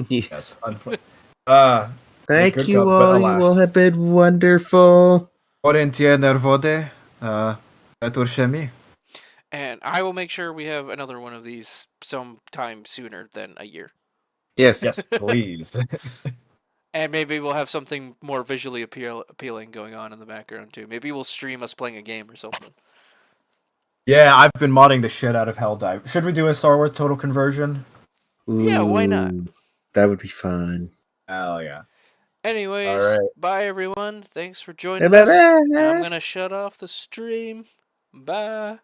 Yes. Yes. Good Thank cup, you but all. You alas. all have been wonderful. Orientiener vode. Eturshemi. And I will make sure we have another one of these sometime sooner than a year. Yes. Yes, please. And maybe we'll have something more visually appealing going on in the background too. Maybe we'll stream us playing a game or something. Yeah, I've been modding the shit out of Helldive. Should we do a Star Wars total conversion? Yeah, why not? Ooh, that would be fun. Hell yeah. Anyways, All right. bye everyone. Thanks for joining us. Bye-bye. And I'm gonna shut off the stream. Bye.